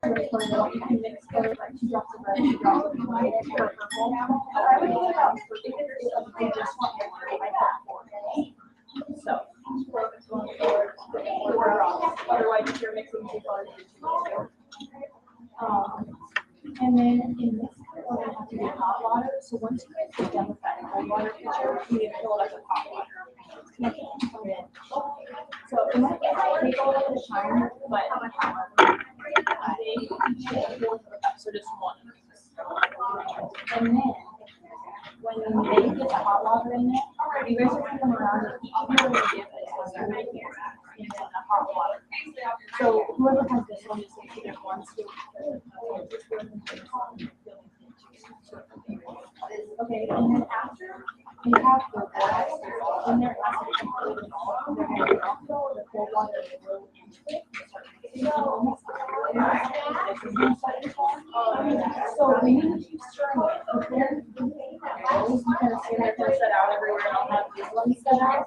You can mix both, like 2 drops of red, 2 drops of white, or purple. I would do about if they just want to like that. So, four drops. Otherwise, if you're mixing 2 colors, it's too and then in this part, we're going to have to do hot water. So once you guys get done with that cold water pitcher, you need to fill it up with hot water. So it might take a little bit of time, but so just one. And then when they get the hot water in there, you guys are going to come around and each of you are going to give a right here in the hot water. So whoever has this one, just take it one scoop. Okay, and then after you have the water in there, after you complete it all, they're going to throw the cold water into it. So we need to keep stirring it. You kind of see that they're set out everywhere and I'll have these ones set out.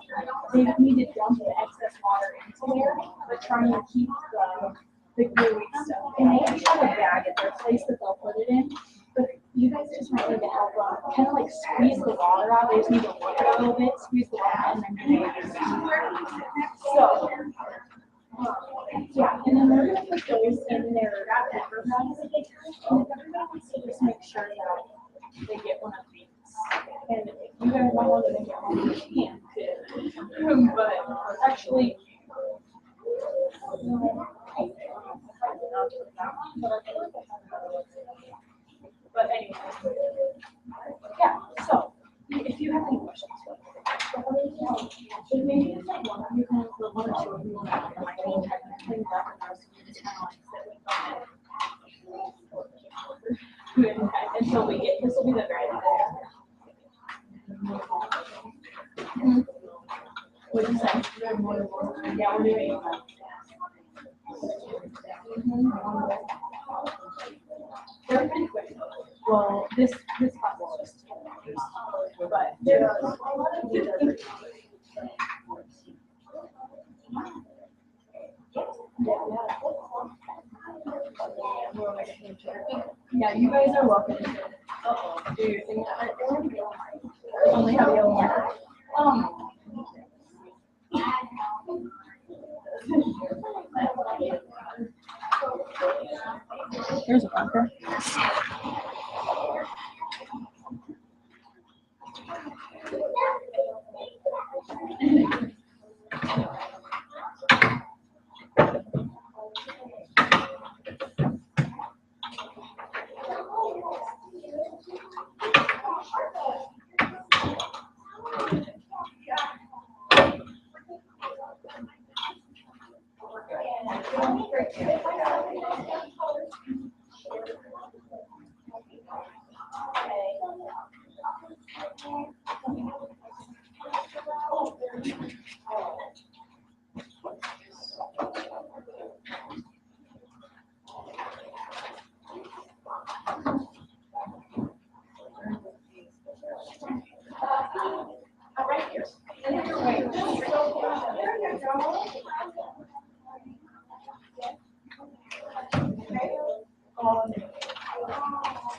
They need to dump the excess water into there, but trying to keep the gooey stuff. And they each have a bag at their place that they'll put it in. But you guys just might need to help kind of like squeeze the water out. They just need to work it a little bit, squeeze the water out, and then do it. So, yeah, and then they're going to put those in their pepper bags. And everybody wants to just make sure that they get one of these. And if you guys want one, then get one, you can too. But actually, but anyway, yeah, so if you have any questions, so maybe it's like one of you kind of for one or two of you want to have my name tag and clean up and just kind of like sit with them until we get, this will be the very last. What did you say? Yeah, we're doing they're pretty quick. Well, this class is just 2 hours, but there's a lot of good. Yeah, you guys are welcome to do your thing. I only have yellow marker. Here's a marker.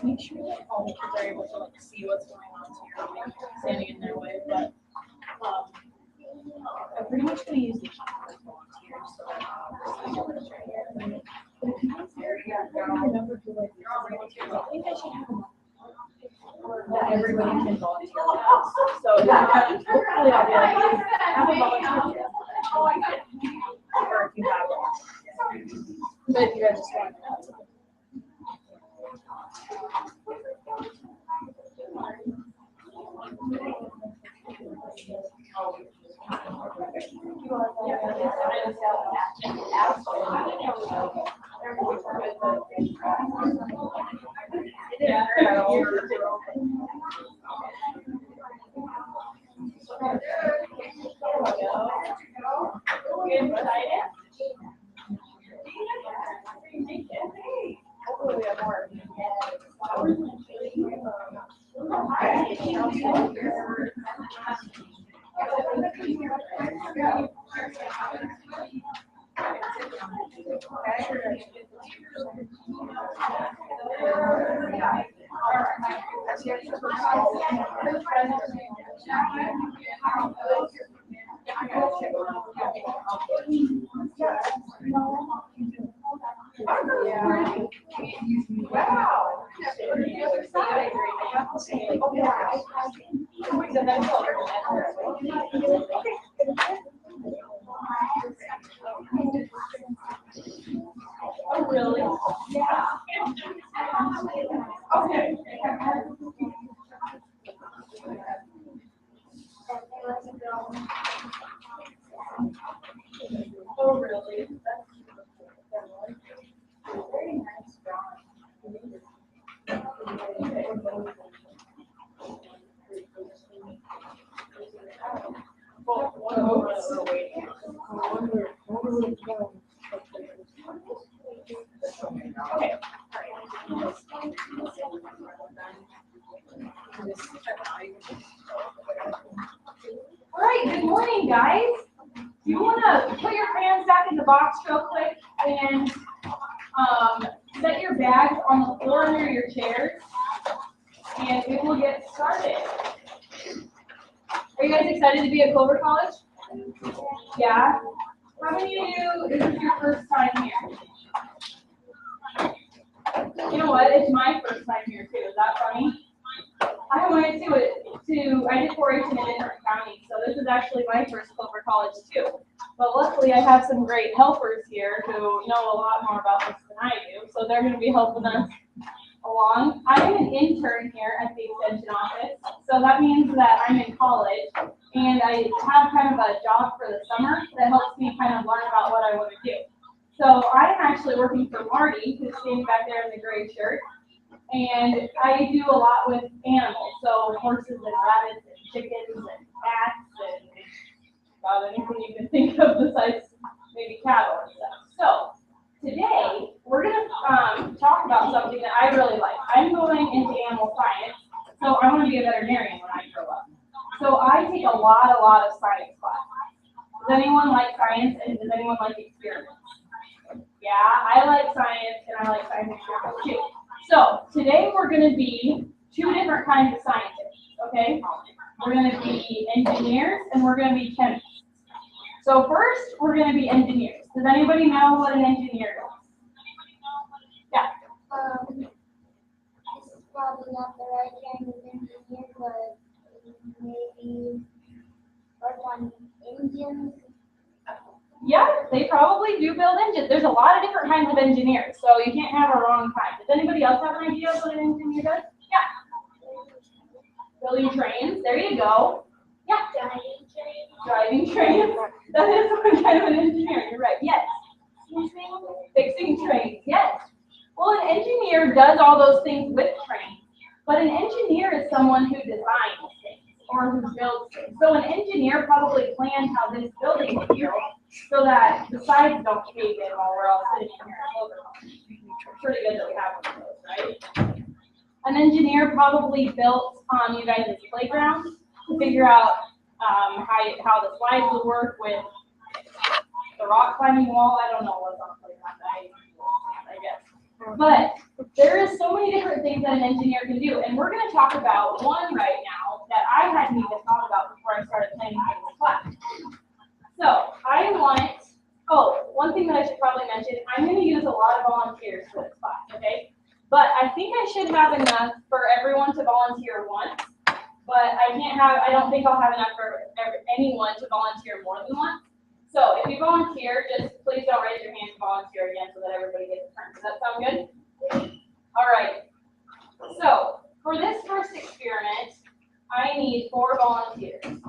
Make sure that all the kids are able to like see what's going on, so you're not standing in their way. But I'm pretty much going to use the volunteers. So remember to like I think I should have that everybody can volunteer. So hopefully I'll be like have a volunteer. Or if you have one. But if you guys just want to. Hopefully we have more. Wow. Oh, really? Yeah. Okay. Oh, really? Very nice drawing. Okay. All right, good morning, guys. You want to put your crayons back in the box real quick and set your bags on the floor under your chairs, and we will get started. Are you guys excited to be at Clover College? Yeah? How many of you, this is your first time here? You know what? It's my first time here too. Is that funny? I went I did 4-H in a different county, so this is actually my first Clover College too. But luckily I have some great helpers here who know a lot more about this than I do, so they're going to be helping us along. I'm an intern here at the extension office, so that means that I'm in college, and I have kind of a job for the summer that helps me kind of learn about what I want to do. So I'm actually working for Marty, who's standing back there in the gray shirt, and I do a lot with animals, so horses and rabbits and chickens and cats and about anything you can think of besides maybe cattle and stuff. So today we're going to talk about something that I really like. I'm going into animal science, so I want to be a veterinarian when I grow up. So I take a lot of science classes. Does anyone like science, and does anyone like experiments? Yeah, I like science, and I like science experiments too. So today we're going to be two different kinds of scientists, okay? We're going to be engineers, and we're going to be chemists. So first, we're going to be engineers. Does anybody know what an engineer is? Yeah. This is probably not the right kind of engineer, but maybe work on engines. Yeah, they probably do build engines. There's a lot of different kinds of engineers, so you can't have a wrong kind. Does anybody else have an idea of what an engineer does? Yeah. Building trains. There you go. Yeah. Driving trains. That is one kind of an engineer. You're right. Yes. Fixing trains. Yes. Well, an engineer does all those things with trains, but an engineer is someone who designs things or who builds things. So an engineer probably planned how this building is built so that the sides don't cave in while we're all sitting in here at Clover College. It's pretty good that we have one of those, right? An engineer probably built you guys' playground to figure out how the slides would work with the rock climbing wall. I don't know what's on the playground, I guess. But there is so many different things that an engineer can do, and we're going to talk about one right now that I hadn't even thought about before I started planning for this class. So one thing that I should probably mention, I'm going to use a lot of volunteers for this class, okay? But I think I should have enough for everyone to volunteer once, but I don't think I'll have enough for anyone to volunteer more than once. So if you volunteer, just please don't raise your hand to volunteer again so that everybody gets a turn. Does that sound good? All right. So for this first experiment, I need 4 volunteers.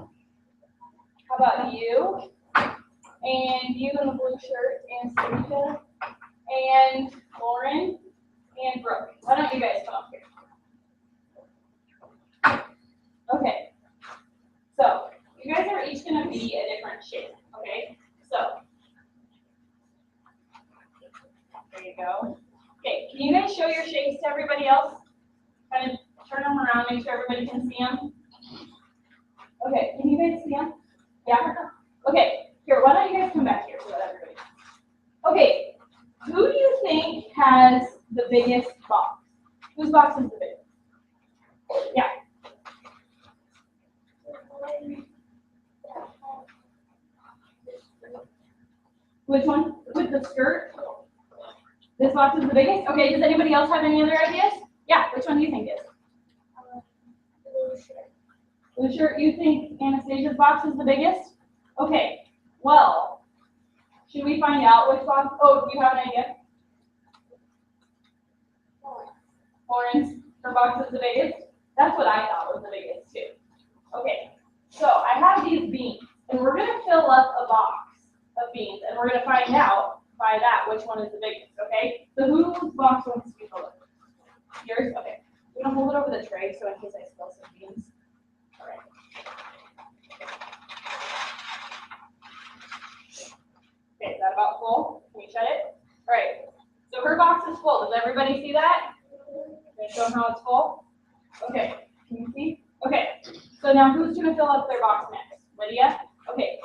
How about you? And you in the blue shirt, and Sarita, and Lauren, and Brooke. Why don't you guys come up here? Okay. So you guys are each going to be a different shape. Okay. So there you go. Okay. Can you guys show your shapes to everybody else? Kind of turn them around, make sure everybody can see them. Okay. Can you guys see them? Yeah. Okay. Here, why don't you guys come back here so that everybody. Okay. Who do you think has the biggest box? Whose box is the biggest? Yeah. Which one? With the skirt? This box is the biggest? Okay, does anybody else have any other ideas? Yeah, which one do you think is? Blue shirt. Blue shirt, you think Anastasia's box is the biggest? Okay, well, should we find out which box? Oh, do you have an idea? Lauren's, her box is the biggest? That's what I thought was the biggest too. Okay, so I have these beans, and we're gonna fill up a box of beans, and we're gonna find out by that which one is the biggest, okay? So whose box wants to be filled up? Yours? Okay. We're gonna hold it over the tray, so in case I spill some beans. All right. Okay, is that about full? Can you shut it? All right. So her box is full. Does everybody see that? Can I show them how it's full? Okay. Can you see? Okay. So now who's gonna fill up their box next? Lydia? Okay.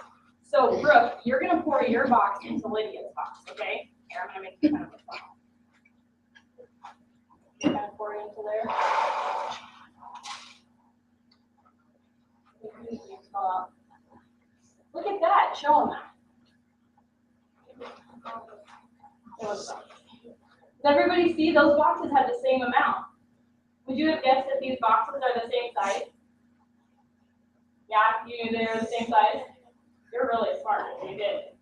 So Brooke, you're gonna pour your box into Lydia's box, okay? Here, I'm gonna make you kind of a funnel. Kind of pour it into there. Look at that. Show them that. Does everybody see those boxes have the same amount? Would you have guessed that these boxes are the same size? Yeah, you knew they were the same size? You're really smart if you did.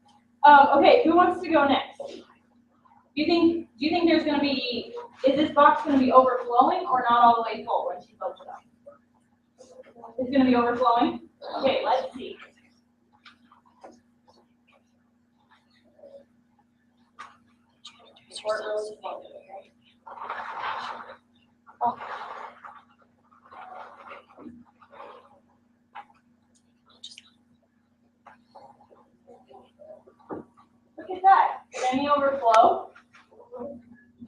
Okay, who wants to go next? Do you think there's going to be, is this box going to be overflowing or not all the way full when she fills it up? It's going to be overflowing? Okay, let's see. Oh. Look at that. Did any overflow?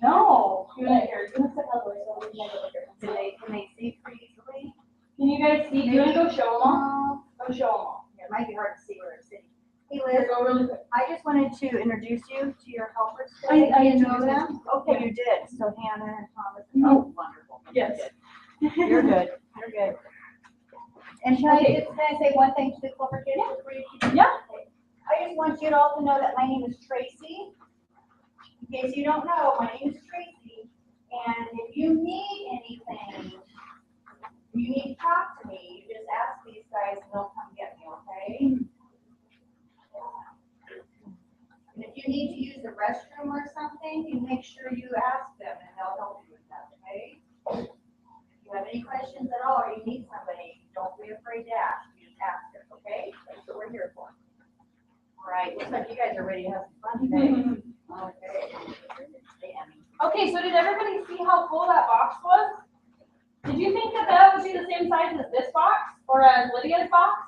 No. You're gonna step out of the way so we can look at them. Can they see pretty easily? Can you guys see? Do you want to go show them all? Go show them all. It might be hard to see where it's sitting. Hey Here, Liz, go really quick. I just wanted to introduce you to your helpers today. I Did you know introduced them? Okay, you did. So Hannah and Thomas. Mhm. Oh, wonderful. Yes. You're good. You're good. And can Okay. I say one thing to the Clover Kids before you keep? Yeah. I just want you all to know that my name is Tracy. In case you don't know, my name is Tracy. And if you need anything, you need to talk to me, you just ask these guys and they'll come get me, okay? And if you need to use the restroom or something, you make sure you ask them and they'll help you with that, okay? If you have any questions at all or you need somebody, don't be afraid to ask. You just ask them, okay? That's what we're here for. All right, looks like you guys are ready to have some fun today. Okay. Okay, so did everybody see how full that box was? Did you think that that would be the same size as this box or as Lydia's box?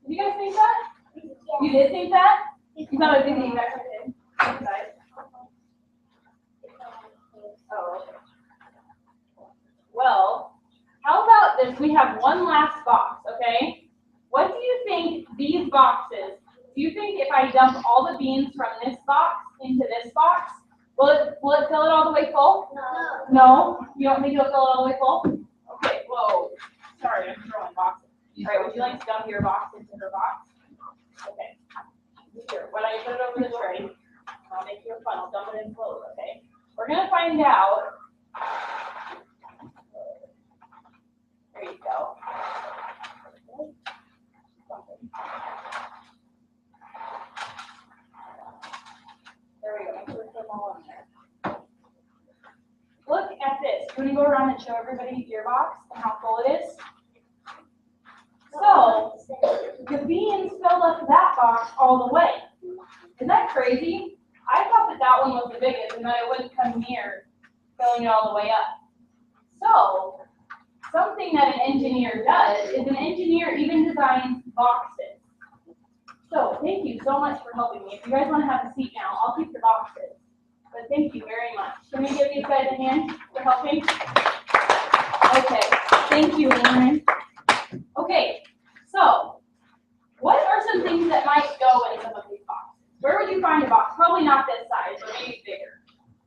Did you guys think that? You did think that? You thought it would be the exact same size? Oh, okay. Well, how about this? We have one last box, okay? What do you think these boxes, do you think if I dump all the beans from this box into this box, will it fill it all the way full? No. No? You don't think it'll fill it all the way full? Okay, whoa. Sorry, I'm throwing boxes. All right, would you like to dump your box into her box? Okay. Here, why don't you put it over the tray? I'll make you a funnel, dump it in slowly, okay? We're gonna find out. There you go. There we go. Make sure we put them all in there. Look at this. You want to go around and show everybody your box and how full it is? So, the beans filled up that box all the way. Isn't that crazy? I thought that that one was the biggest and that it wouldn't come near filling it all the way up. So, something that an engineer does is an engineer even designs boxes. So, thank you so much for helping me. If you guys want to have a seat now, I'll keep the boxes. But thank you very much. Can we give these guys a hand for helping? Okay, thank you, Lauren. Okay, so what are some things that might go in some of these boxes? Where would you find a box? Probably not this size, but maybe bigger.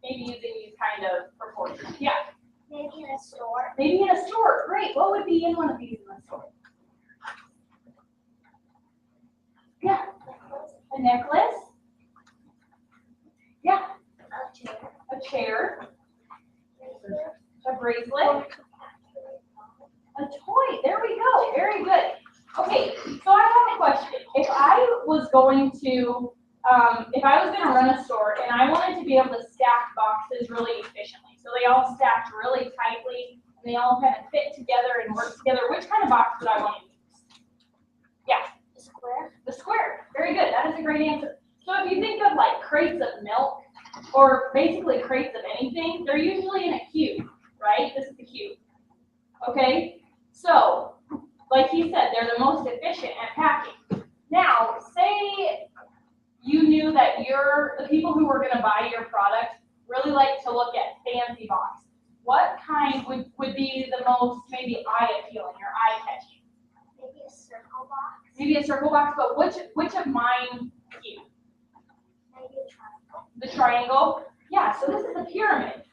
Maybe using these kind of proportions. Yeah. Maybe in a store. Maybe in a store. Great. What would be in one of these in a store? Yeah. A necklace. chair, a bracelet, a toy. There we go. Very good. Okay, so I have a question. If I was going to run a store and I wanted to be able to stack boxes really efficiently, so they all stacked really tightly and they all kind of fit together and work together, which kind of box would I want to use? Yeah. The square. The square. Very good. That is a great answer. So if you think of like crates of milk or basically crates of anything, they're usually in a cube, right? This is the cube. Okay? So, like he said, they're the most efficient at packing. Now, say you knew that the people who were going to buy your product really like to look at fancy boxes. What kind would be the most maybe eye-appealing or eye-catching? Maybe a circle box. Maybe a circle box, but which of mine cute? Maybe a triangle. The triangle? Yeah, so this is a pyramid.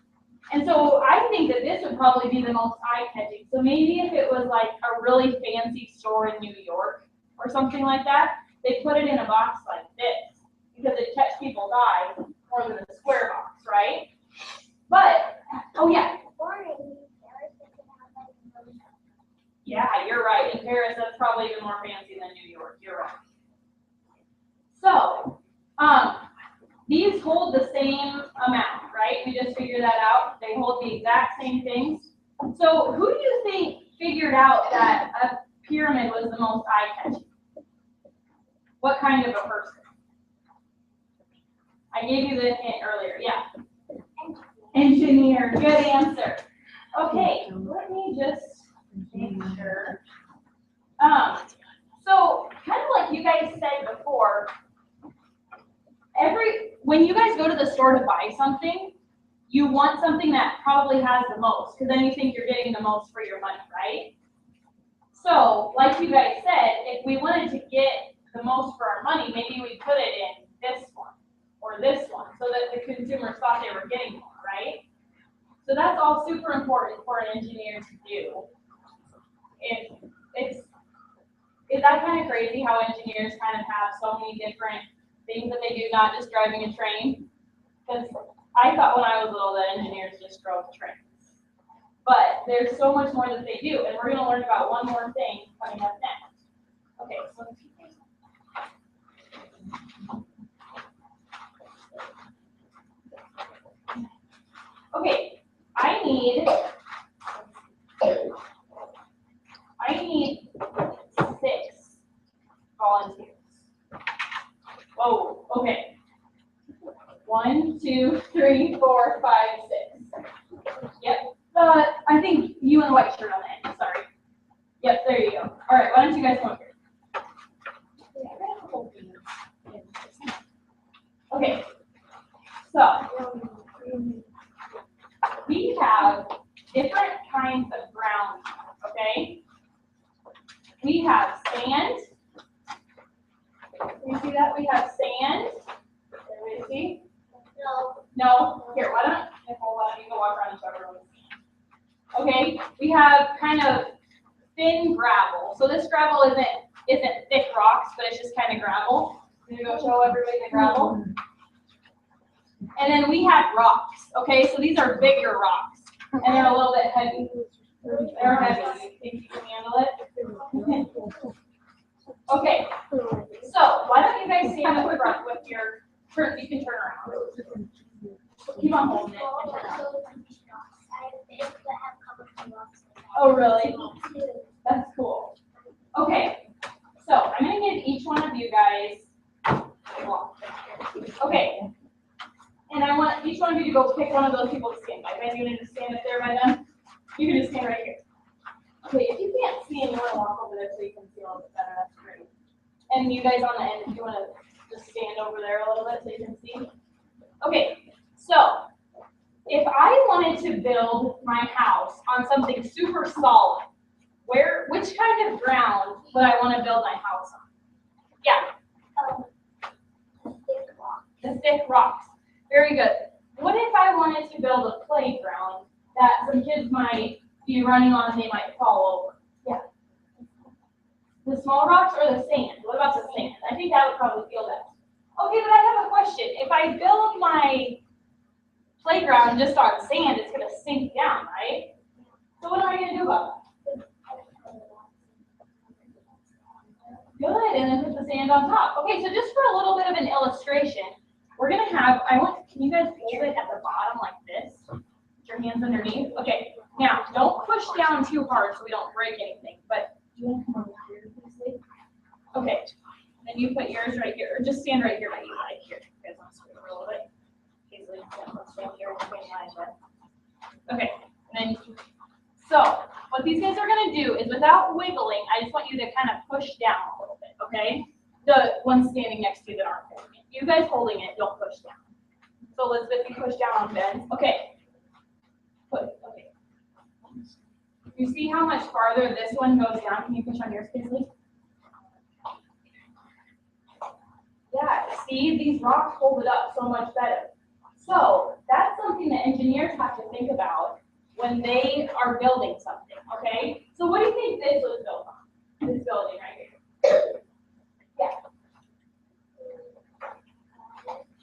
And so I think that this would probably be the most eye-catching. So maybe if it was like a really fancy store in New York or something like that, they put it in a box like this because it catches people's eye more than a square box, right? But, oh yeah. Or maybe Paris they could have like a really. Yeah, you're right. In Paris, that's probably even more fancy than New York. You're right. So, these hold the same amount, right? We just figured that out. They hold the exact same things. So who do you think figured out that a pyramid was the most eye-catching? What kind of a person? I gave you the hint earlier, yeah. Engineer, good answer. Okay, let me just make sure. So kind of like you guys said before, when you guys go to the store to buy something, you want something that probably has the most, because then you think you're getting the most for your money, right? So, like you guys said, if we wanted to get the most for our money, maybe we put it in this one or this one, so that the consumers thought they were getting more, right? So that's all super important for an engineer to do. Is that kind of crazy how engineers kind of have so many different things that they do, not just driving a train? Because I thought when I was little that engineers just drove trains. But there's so much more that they do, and we're going to learn about one more thing coming up next. Okay, so okay, I need 6 volunteers. Whoa, okay. 1, 2, 3, 4, 5, 6. Yep. I think you and the white shirt on the end, sorry. Yep, there you go. All right, why don't you guys come up here? Okay, so we have different kinds of ground, okay? We have sand. You see that? We have sand. Everybody see? No. No? Here, why don't you go walk around each other? Okay, we have kind of thin gravel. So this gravel isn't thick rocks, but it's just kind of gravel. I'm gonna go show everybody the gravel. And then we have rocks. Okay, so these are bigger rocks, and they're a little bit heavy. They're heavy. You think you can handle it? Okay. So why don't you guys stand up front with your turn? You can turn around. Keep on holding it. Oh, really? That's cool. Okay. So I'm going to give each one of you guys. Okay. And I want each one of you to go pick one of those people to stand by. Maybe you need to stand up there by them. You can just stand right here. Okay, if you can't see and you want to walk over there so you can see a little bit better, that's great. And you guys on the end, if you want to just stand over there a little bit so you can see. Okay, so if I wanted to build my house on something super solid, which kind of ground would I want to build my house on? Yeah. Thick rock. The thick rocks. Very good. What if I wanted to build a playground that some kids might be running on and they might fall over? Yeah. The small rocks or the sand? What about the sand? I think that would probably feel best. Okay, but I have a question. If I build my playground just on sand, it's gonna sink down, right? So what am I gonna do about that? Good, and then put the sand on top. Okay, so just for a little bit of an illustration, we're gonna have, can you guys hold it at the bottom like this? Put your hands underneath. Okay, now don't push down too hard so we don't break anything, but do you wanna come over here, please? Okay, then you put yours right here, or just stand right here by you, like here. You guys want to scoot over a little bit? Let's stand here between lines, right? Okay, and then, so what these guys are gonna do is without wiggling, I just want you to kind of push down a little bit, okay? The ones standing next to you that aren't holding it. You guys holding it, don't push down. So Elizabeth, you push down on bends. Okay. Okay. You see how much farther this one goes down? Can you push on yours, please? Yeah, see, these rocks hold it up so much better. So that's something that engineers have to think about when they are building something, okay? So what do you think this was built on? This building right here. Yeah.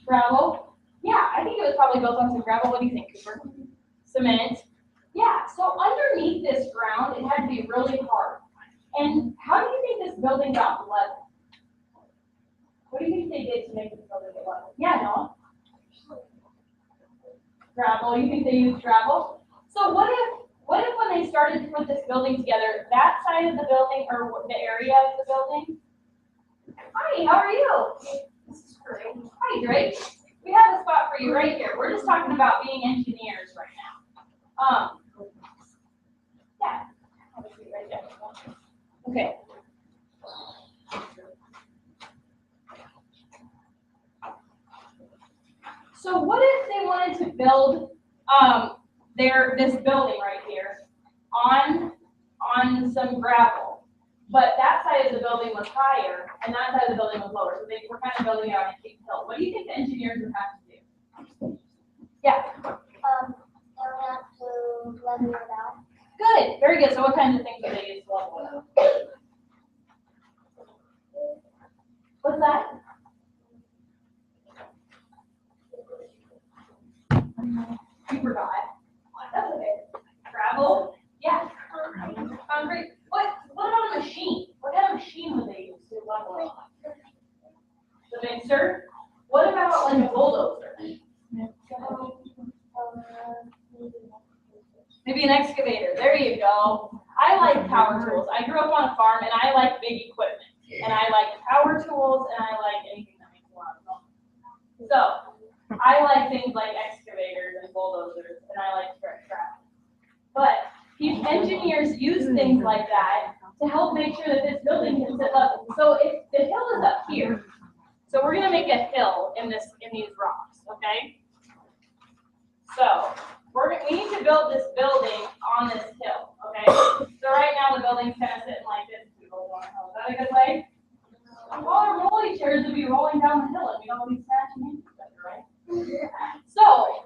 Gravel? Yeah, I think it was probably built on some gravel. What do you think, Cooper? Cement? Yeah, so underneath this ground, it had to be really hard. And how do you think this building got level? What do you think they did to make this building get level? Yeah, Noah? Gravel. You think they used gravel? So what if when they started to put this building together, that side of the building or the area of the building? Hi, how are you? This is great. Hi, Drake. We have a spot for you right here. We're just talking about being engineers right now. Yeah. Right there. Okay. So what if they wanted to build this building right here on some gravel, but that side of the building was higher and that side of the building was lower, so they were kind of building it on a steep hill. What do you think the engineers would have to do? Yeah. They would have to level it out. Good. Very good. So what kinds of things would they use to level it out? What's that? You forgot. That's okay. Gravel? Yeah. Concrete? What about a machine? What kind of machine would they use to level it out? The mixer? What about like a bulldozer? Maybe an excavator. There you go. I like power tools. I grew up on a farm and I like big equipment. And I like power tools and I like anything that makes a lot of noise. So I like things like excavators and bulldozers and I like tractors. But engineers use things like that to help make sure that this building can sit level. So if the hill is up here, so we're gonna make a hill in these rocks, okay? So we need to build this building on this hill, okay? So right now the building's kind of sitting like this. Is that a good way? Well, our rolling chairs would be rolling down the hill and we don't be smashing into each other, right? So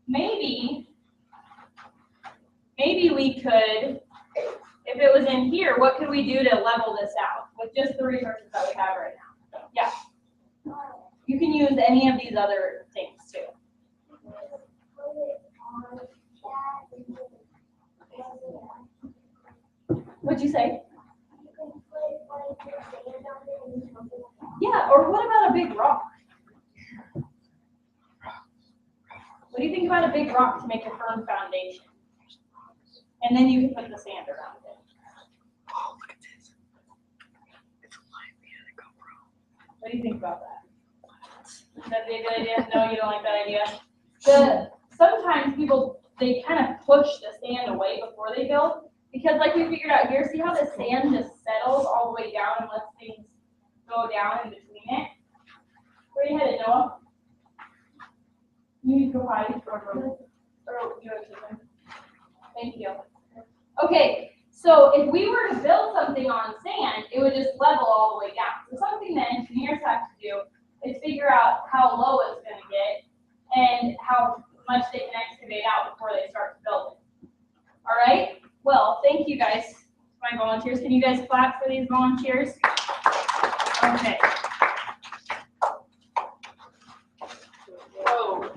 maybe we could, if it was in here, what could we do to level this out with just the resources that we have right now? Yeah. You can use any of these other things too. What'd you say? Yeah, or what about a big rock? What do you think about a big rock to make a firm foundation? And then you can put the sand around it. Oh, look at this. It's a live via the GoPro. What do you think about that? Would that be a good idea? No, you don't like that idea? Sometimes people, they kind of push the sand away before they build. Because like we figured out here, see how the sand just settles all the way down and lets things go down in between it? Where are you headed, Noah? You need to go hide or you have chicken. Thank you. Okay, so if we were to build something on sand, it would just level all the way down. So something that engineers have to do is figure out how low it's going to get and how much they can excavate out before they start to build it. All right? Well, thank you guys, my volunteers. Can you guys clap for these volunteers? Okay. Whoa.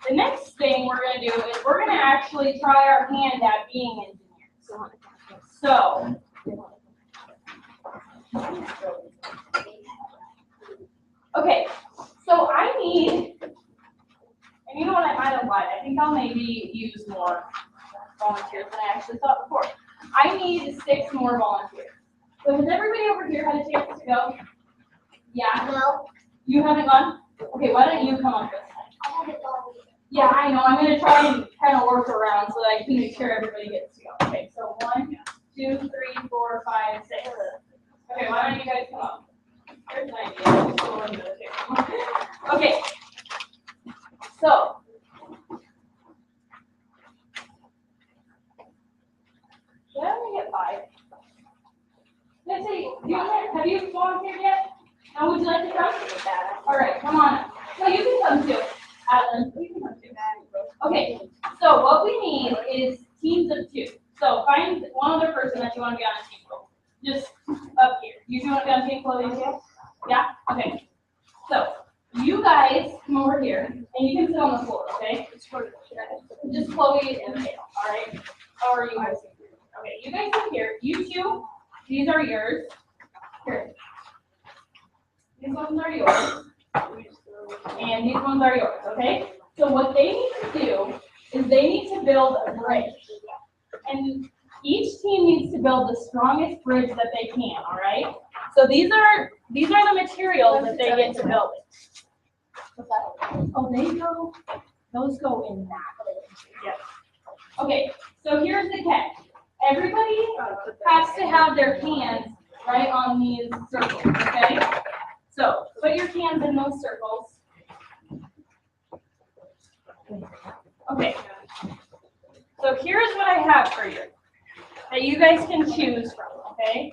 The next next thing we're gonna do is we're gonna actually try our hand at being engineers. So. Okay, so I need, and you know what, I might have lied. I think I'll maybe use more volunteers than I actually thought before. I need 6 more volunteers. So has everybody over here had a chance to go? Yeah? No, You haven't gone? Okay, why don't you come up this time? I haven't gone either. Yeah, I know. I'm gonna try and kind of work around so that I can make sure everybody gets to go. Okay, so 1, 2, 3, 4, 5, 6. Okay, why don't you guys come up? Here's an idea. Just go into the table. Okay. So. Did I only get 5? Let's see. Have you volunteered yet? Now, would you like to come? All right, come on up. No, you can come too. Adeline, you can come too. Okay, so what we need is teams of 2. So find one other person that you want to be on a team with. Just up here. You want to be on team clothing too? Yeah? Okay. So you guys come over here and you can sit on the floor, okay? Just Chloe and Dale, all right? Or you guys. Okay, you guys sit here. You 2, these are yours. Here. These ones are yours. And these ones are yours, okay? So what they need to do is they need to build a bridge. And each team needs to build the strongest bridge that they can, all right? So these are the materials that they get to build it. Oh, those go in that. Yes. Okay, so here's the catch. Everybody has to have their hands right on these circles, okay? So put your hands in those circles. Okay. So here's what I have for you that you guys can choose from, okay?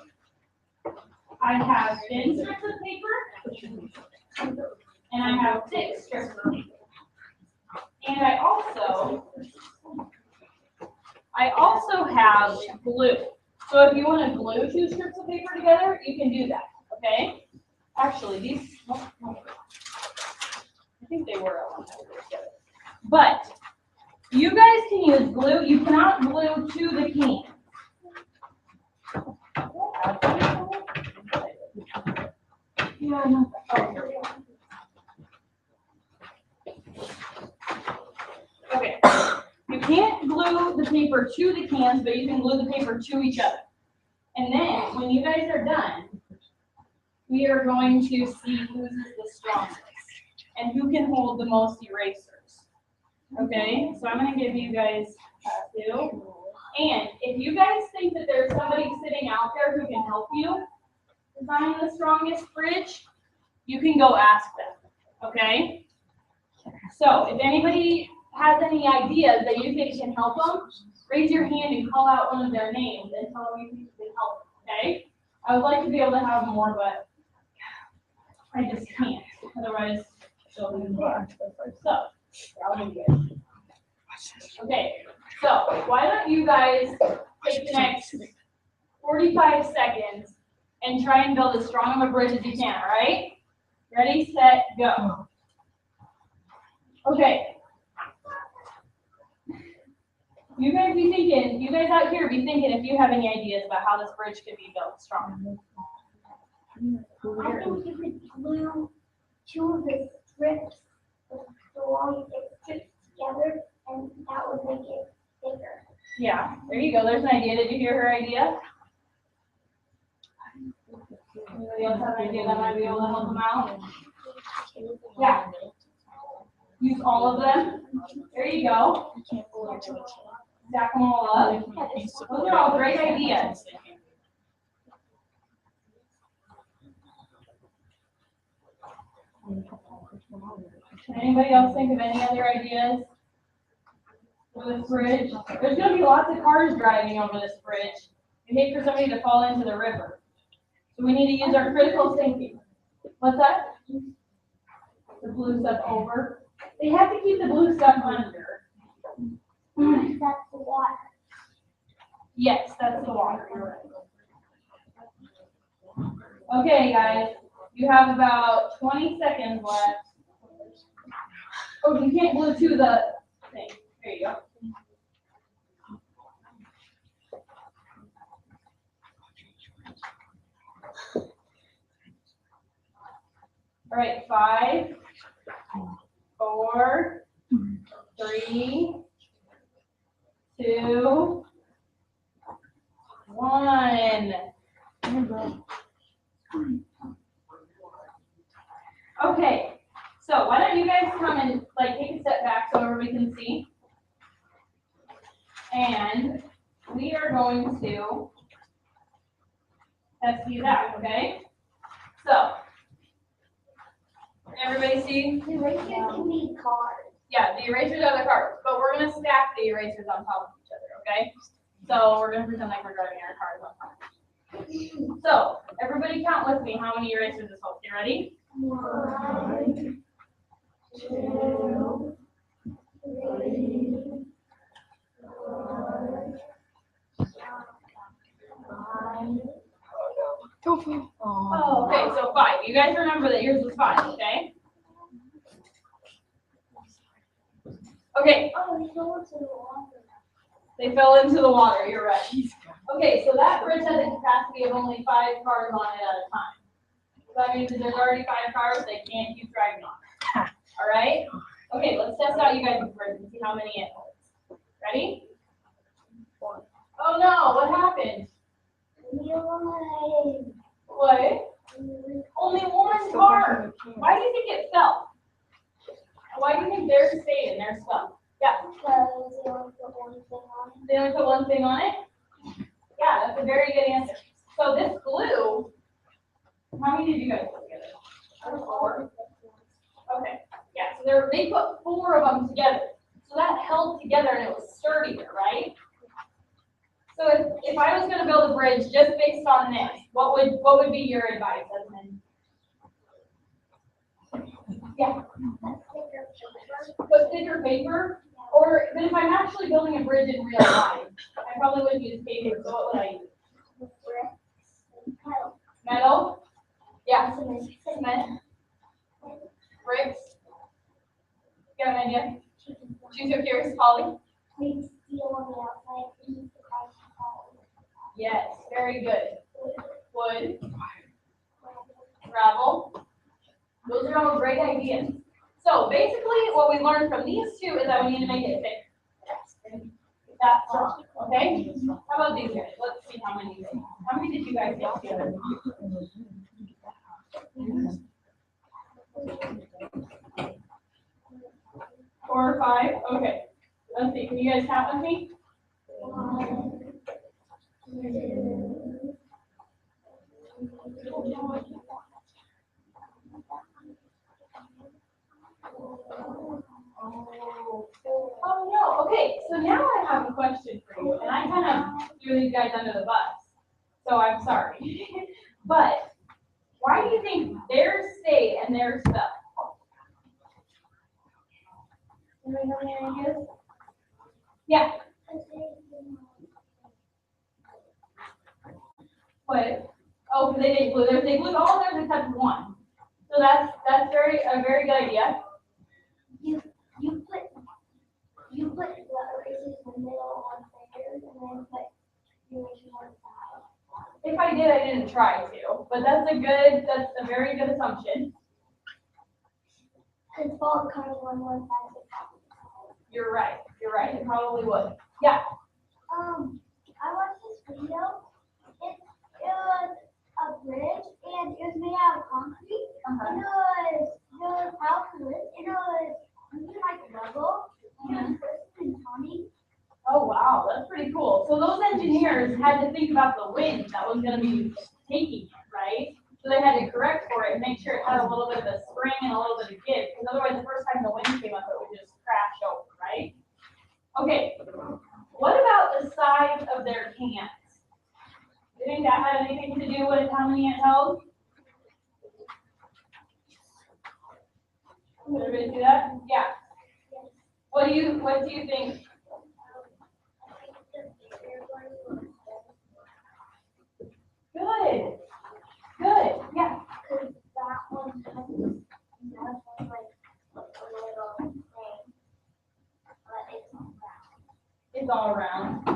I have thin strips of paper, and I have thick strips of paper. And I also have glue. So if you want to glue 2 strips of paper together, you can do that, okay? Actually, these, I think they were all together. But you guys can use glue. You cannot glue to the can. Yeah, no. Oh, here we go. Okay. You can't glue the paper to the cans, but you can glue the paper to each other. And then, when you guys are done, we are going to see whose is the strongest and who can hold the most erasers. Okay, so I'm going to give you guys 2. And if you guys think that there's somebody sitting out there who can help you design the strongest bridge, you can go ask them. Okay? So if anybody has any ideas that you think can help them, raise your hand and call out one of their names and tell them you think you can help them. Okay? I would like to be able to have more, but I just can't. Otherwise, she'll be more. So, okay, so why don't you guys take the next 45 seconds and try and build as strong of a bridge as you can, all right? Ready, set, go. Okay. You guys out here be thinking if you have any ideas about how this bridge could be built strong. I think you could glue 2 of the strips, the long strips together, and that would make it bigger. Yeah, there you go. There's an idea. Did you hear her idea? Anybody else have an idea that might be able to help them out? Yeah. Use all of them. There you go. Stack them all up. Those are all great ideas. Can anybody else think of any other ideas for this bridge? There's going to be lots of cars driving over this bridge. We hate for somebody to fall into the river. So we need to use our critical thinking. What's that? The blue stuff over. They have to keep the blue stuff under. That's the water. Yes, that's the water. You're right. Okay, guys. You have about 20 seconds left. Oh, you can't glue to the right, 5, 4, 3, 2, 1. Okay, so why don't you guys come and like take a step back so everybody can see. And we are going to test these out, okay? So, everybody see? The erasers can be cards. Yeah, the erasers are the cards, but we're gonna stack the erasers on top of each other, okay? So we're gonna pretend like we're driving our cars on top. So, everybody count with me how many erasers this holds. You ready? 1, 2, 3, 4, 5. Don't fall. Oh, okay, so 5. You guys remember that yours was 5, okay? Okay, Oh, we go to the water. they fell into the water, you're right. Okay, so that bridge has a capacity of only 5 cars on it at a time. So that means that there's already 5 cars, they can't keep driving on it. All right? Okay, let's test out you guys' bridge and see how many it holds. Ready? Oh no, what happened? What? Only 1 car. Why do you think it fell? Why do you think theirs stayed and theirs fell? Yeah. Because they only put one thing on it. They only put one thing on it? Yeah, that's a very good answer. So this glue, how many did you guys put together? 4. Okay. Yeah, so they put 4 of them together. So that held together and it was sturdier, right? So if I was going to build a bridge just based on this, what would be your advice, Esmond? Yeah. Put thicker paper? But if I'm actually building a bridge in real life, I probably wouldn't use paper, so what would I use? Metal? Yeah. Cement? Bricks? You have an idea? Choose your curious, Holly? Yes, very good. Wood? Gravel? Those are all great ideas. So basically what we learned from these two is that we need to make it thicker. That's strong, okay? How about these guys? Let's see how many did you guys get together? 4 or 5? Okay. Let's see. Can you guys count with me? 1, 2, Oh no. Okay. So now I have a question for you, and I kind of threw these guys under the bus, so I'm sorry. But why do you think theirs stayed and theirs fell? Anybody have any ideas? Yeah. What? Oh, they didn't glue theirs. They glued all theirs except 1. So that's a very good idea. You put the erasers in the middle on fingers and then put the erasers on the side. If I did, I didn't try to, but that's a very good assumption. Because ball comes on one side of the top. You're right, it probably would. Yeah. I watched this video. It was a bridge and it was made out of concrete. And it was houses and it was like Lego. And it was and Tommy. Oh wow, that's pretty cool. So those engineers had to think about the wind that was going to be taking it, right? So they had to correct for it and make sure it had a little bit of a spring and a little bit of give, because otherwise the first time the wind came up, it would just crash over, right? Okay, what about the size of their cans? Do you think that had anything to do with how many it held? Did everybody see that? Yeah. What do you think? Good. Yeah. Because that one has like a little thing. But It's all around.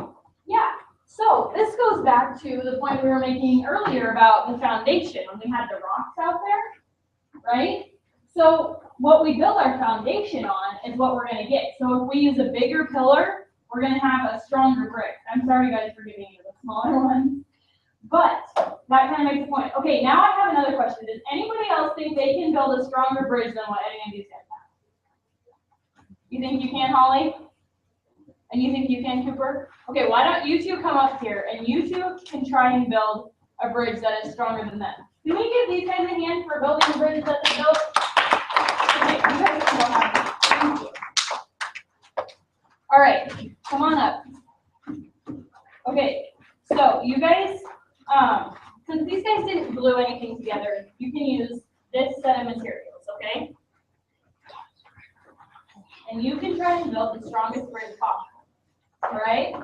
Yeah. So this goes back to the point we were making earlier about the foundation when we had the rocks out there, right? So what we build our foundation on is what we're gonna get. So if we use a bigger pillar, we're gonna have a stronger brick. I'm sorry guys for giving you the smaller one, but that kind of makes the point. Okay, now I have another question. Does anybody else think they can build a stronger bridge than what any of these guys have? You think you can, Holly? And you think you can, Cooper? Okay, why don't you two come up here and you two can try and build a bridge that is stronger than them. Can we give these guys a hand for building a bridge that they built? Okay, you guys can go have it. Thank you. All right, come on up. Okay, so you guys, since these guys didn't glue anything together, you can use this set of materials, okay? And you can try and build the strongest bridge possible. All right?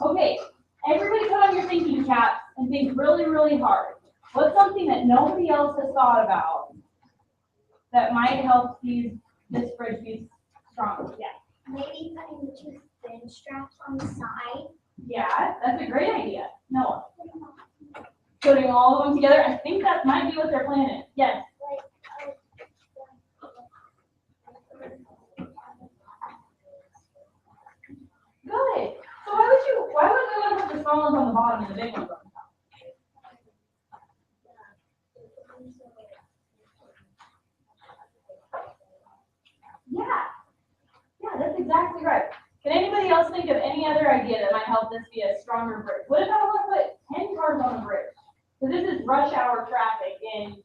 Okay, everybody put on your thinking caps and think really, really hard. What's something that nobody else has thought about that might help this bridge be stronger? Yeah. Maybe putting the two thin straps on the side. Yeah, that's a great idea. Noah. Putting all of them together, I think that might be what they're planning. Yes. Good. So why would we want to put the small ones on the bottom and the big ones on the top? Yeah. Yeah, that's exactly right. Can anybody else think of any other idea that might help this be a stronger bridge? What if I want to put 10 cars on the bridge? So this is rush hour traffic in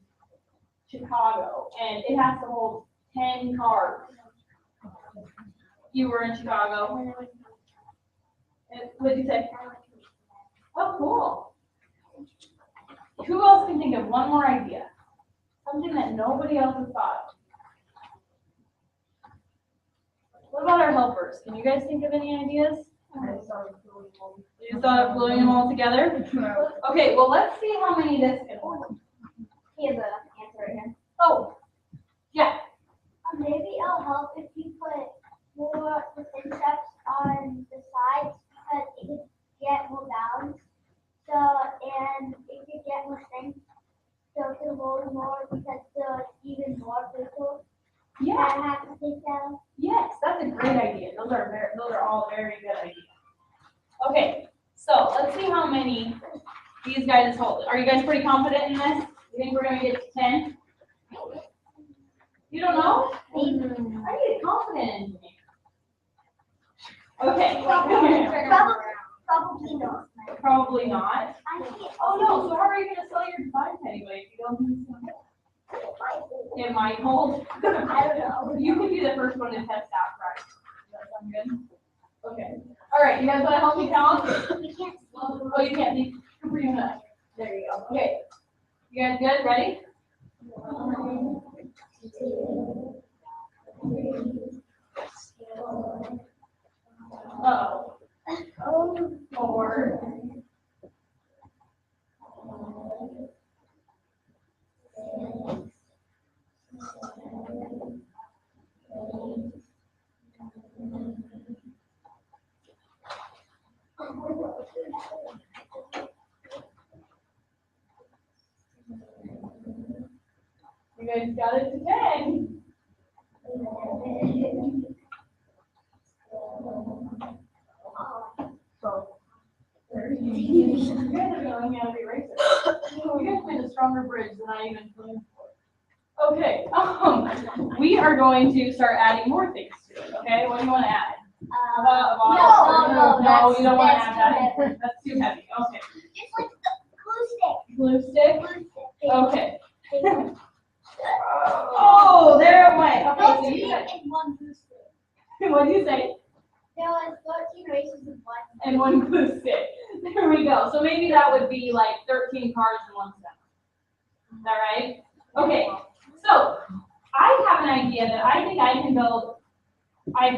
Chicago, and it has to hold 10 cars. You were in Chicago. What did you say? Oh, cool. Who else can think of one more idea? Something that nobody else has thought of. What about our helpers? Can you guys think of any ideas? You thought of gluing them all together? Okay, well, let's see how many this can hold. He has an answer right here. Oh, yeah. Maybe it'll help if you put more thin straps on the sides because it could get more balance. So, and it could get more strength. So it could hold more because there's even more people Yeah. that have to take down. Yes, that's a great idea. Those are all very good ideas. Okay, so let's see how many these guys hold. Are you guys pretty confident in this? You think we're gonna get to 10? You don't know? I get confident in me. Okay. Probably not. Probably not. I think Oh no, so how are you gonna sell your designs anyway if you don't think it's gonna hold? It might hold. I don't know. You can be the first one to test out, right? Does that sound good? Okay. All right, you guys want to help me count? We can't. Oh, you can't. You can bring them up. There you go. Okay. You guys good? Ready? 1, 2, 3, 4. Uh-oh. Oh, 4. 6. You guys got it to 10. So, 13. You guys are going to have eraser. You guys made a stronger bridge than I even planned for. Okay, we are going to start adding more things to it, okay? What do you want to add? No, you don't want to add that. That's too heavy, okay. Just like the Glue stick? glue stick. Okay. Big one. Oh, there it went. Okay, so you 13 said, and 1 glue stick. what did you say? There was 13 races and 1. And 1 glue stick. There we go. So maybe that would be like 13 cars and 1 step. Is that right? Okay. So I have an idea that I think I can build. I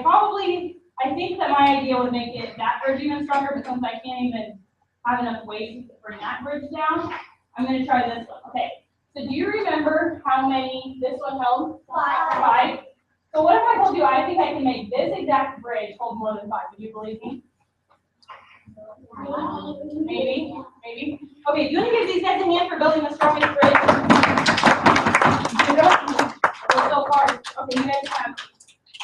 think that my idea would make it that bridge even stronger, but since I can't even have enough weight to bring that bridge down, I'm going to try this one. Okay. So do you remember how many this one held? 5. So what if I told you I think I can make this exact bridge hold more than 5? Would you believe me? Maybe, maybe. Okay, you want to give these guys a hand for building the strongest bridge? We're so far. Okay, you guys have.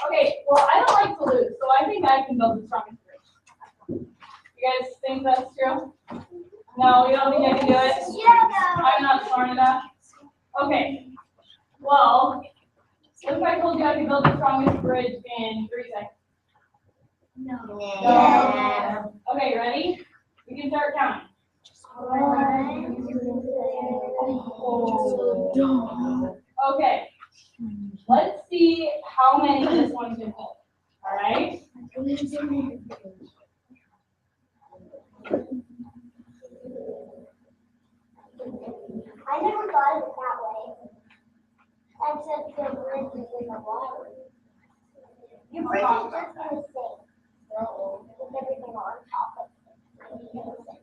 Okay, well, I don't like to lose, so I think I can build the strongest bridge. You guys think that's true? No, you don't think I can do it? Yeah. I'm not smart enough. Okay. Well, what if I told you I could build the strongest bridge in 3 seconds? No. No. Okay, ready? We can start counting. Okay. Let's see how many this one can hold. All right? I never thought of it that way. Except the bridge is in the water. Your bridge is just gonna sink. With everything on top of it. It's gonna sink.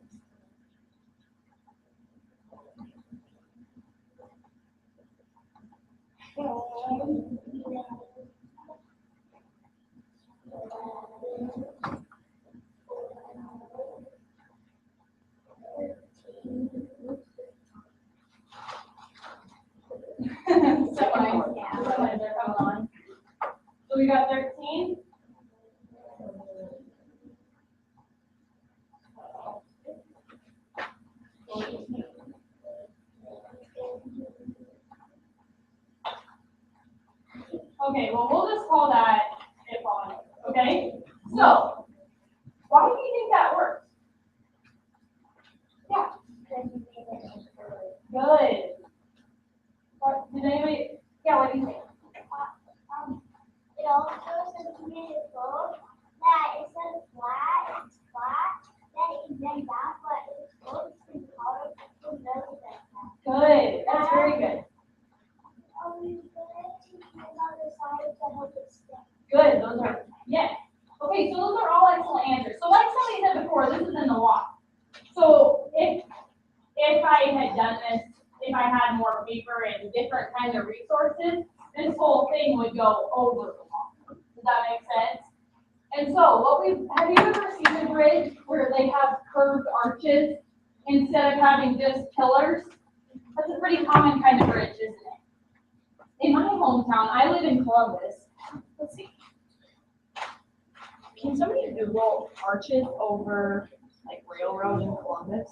Semis, they're coming on. So we got 13. Okay, well, we'll just call that it on. Okay? So, why do you think that works? Yeah. Good. What, did anybody, yeah, what do you think? It also says to me a phone that it says flat, it's flat, then it can bend down, but it's close to color, so it doesn't bend down. Good. That's very good. You put it on the side to help it stick. Good. Those are, yes. Okay, so those are all excellent answers. So like somebody said before, this is in the water. So if I had done this, if I had more paper and different kinds of resources, this whole thing would go over the water. Does that make sense? And so have you ever seen a bridge where they have curved arches instead of having just pillars? That's a pretty common kind of bridge, isn't it? In my hometown, I live in Columbus. Let's see. Can somebody Google arches over like railroad in Columbus,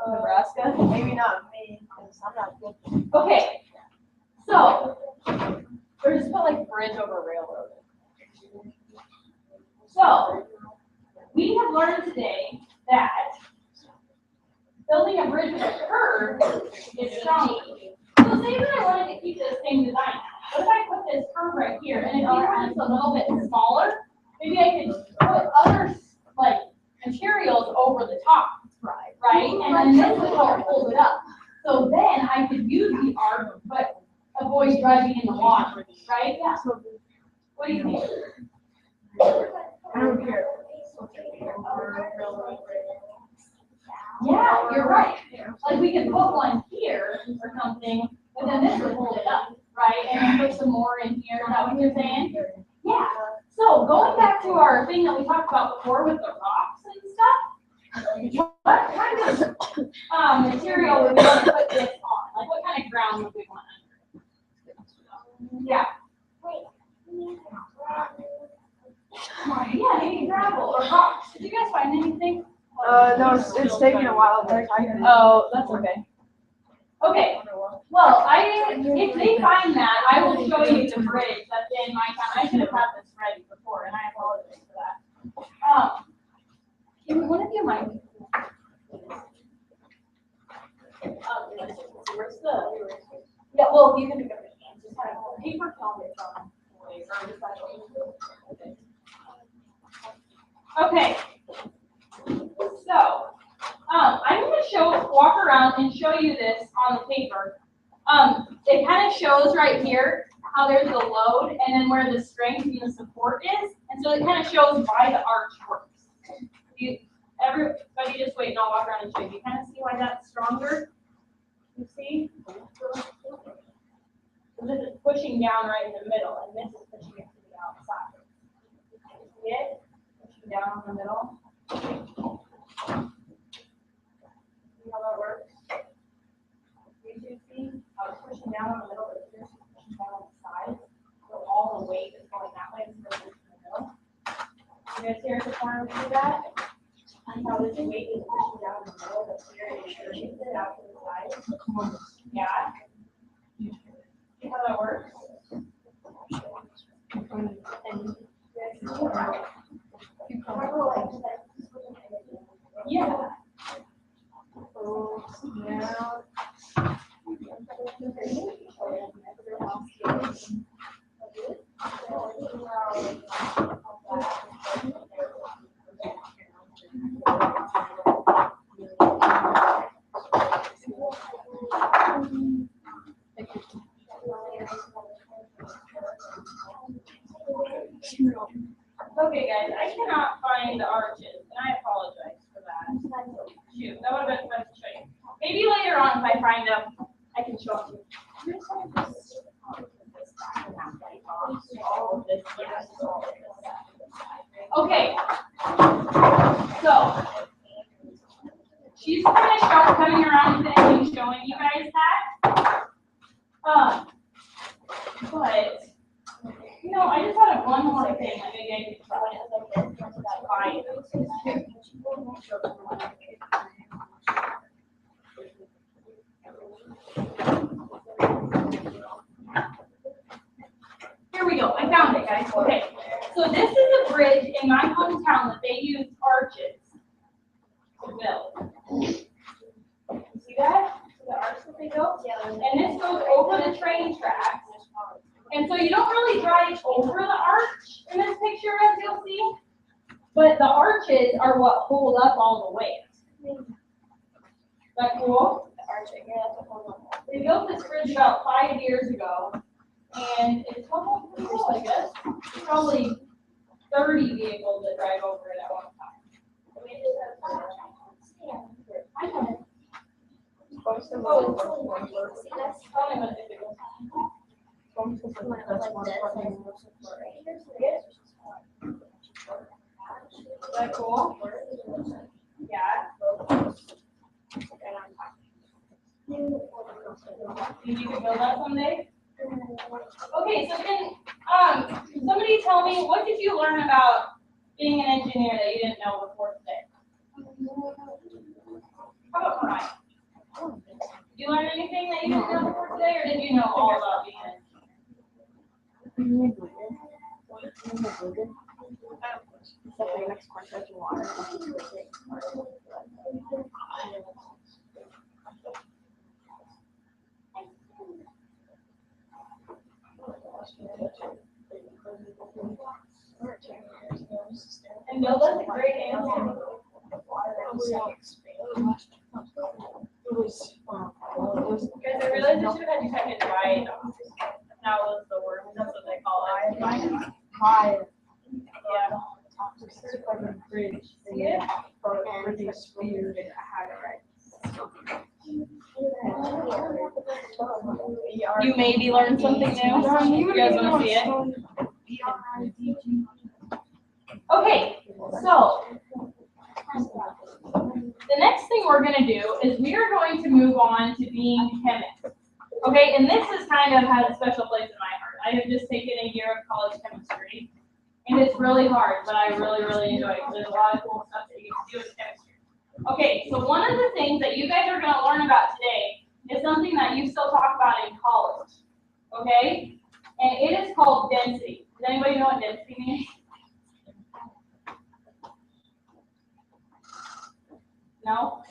Nebraska? Maybe not me, because I'm not good. Okay, so there's just like bridge over railroad. So we have learned today that building a bridge with a curve is strong. So say that I wanted to keep this same design. What if I put this curve right here, and if you want this a little bit smaller, maybe I could put other like materials over the top, right? And then this would help hold it up. So then I could use the arc, but avoid driving in the water, right? Yeah. What do you think? I don't care. Yeah, you're right. Like we could put one here or something, but then this would hold it up, right? And then put some more in here. Is that what you're saying? Yeah. So going back to our thing that we talked about before with the rocks and stuff, what kind of material would we want to put this on? Like what kind of ground would we want under? Yeah. Yeah, maybe gravel or rocks. Did you guys find anything? No, it's taking a while. Oh, that's okay. Okay. Well, if they find that, I will show you the bridge that's in my town. I should have had this ready before, and I apologize for that. Can one of you mind? Where's the? Yeah, well, you can pick up the hands. Just kind of paper film it from. Okay. So, I'm going to walk around and show you this on the paper. It kind of shows right here how there's the load and then where the strength and the support is. And so it kind of shows why the arch works. Everybody just wait and I'll walk around and show you. You kind of see why that's stronger? You see? So this is pushing down right in the middle and this is pushing it to the outside. You see it? Pushing down in the middle. See how that works? You two see how it's pushing down on the middle, but here's pushing down on the sides. So all the weight is going that way instead of in the middle. You guys hear the corner do that? See how this weight is pushing down in the middle, but here it is pushing it out to the side. Yeah. See how that works? Yeah. Okay, guys, I cannot find the arches, and I apologize for that. Shoot, that would have been fun to show you. Maybe later on, if I find them, I can show them to you. Okay, so she's gonna start coming around and showing you guys that. But you know, I just had one more thing. I think I could try. Here we go. I found it, guys. Okay. So this is a bridge in my hometown that they use arches to build. See that? See the arch that they built? And this goes over the train tracks. And so you don't really drive over the arch in this picture, as you'll see, but the arches are what hold up all the weight. Is that cool? They built this bridge about 5 years ago, and it's almost pretty cool, I guess. There's probably 30 vehicles that drive over it at one time. Is that cool? Yeah. Think you can build that someday? Okay, so can somebody tell me, what did you learn about being an engineer that you didn't know before today? How about Mariah? Did you learn anything that you didn't know before today, or did you know all about being an engineer? And Bill, that's a great answer. Guys, I realized I should have had you type in right. That was the word. That's what they call it. Right. Yeah. See it? You maybe learned something new. You guys want to see it? Okay, so the next thing we're going to do is we are going to move on to being chemists. Okay, and this has kind of had a special place in my heart. I have just taken a year of college chemistry, and it's really hard, but I really, really enjoy it. There's a lot of cool stuff that you get to do with chemistry. Okay, so one of the things that you guys are going to learn about today is something that you still talk about in college. Okay, and it is called density. Does anybody know what density means? No?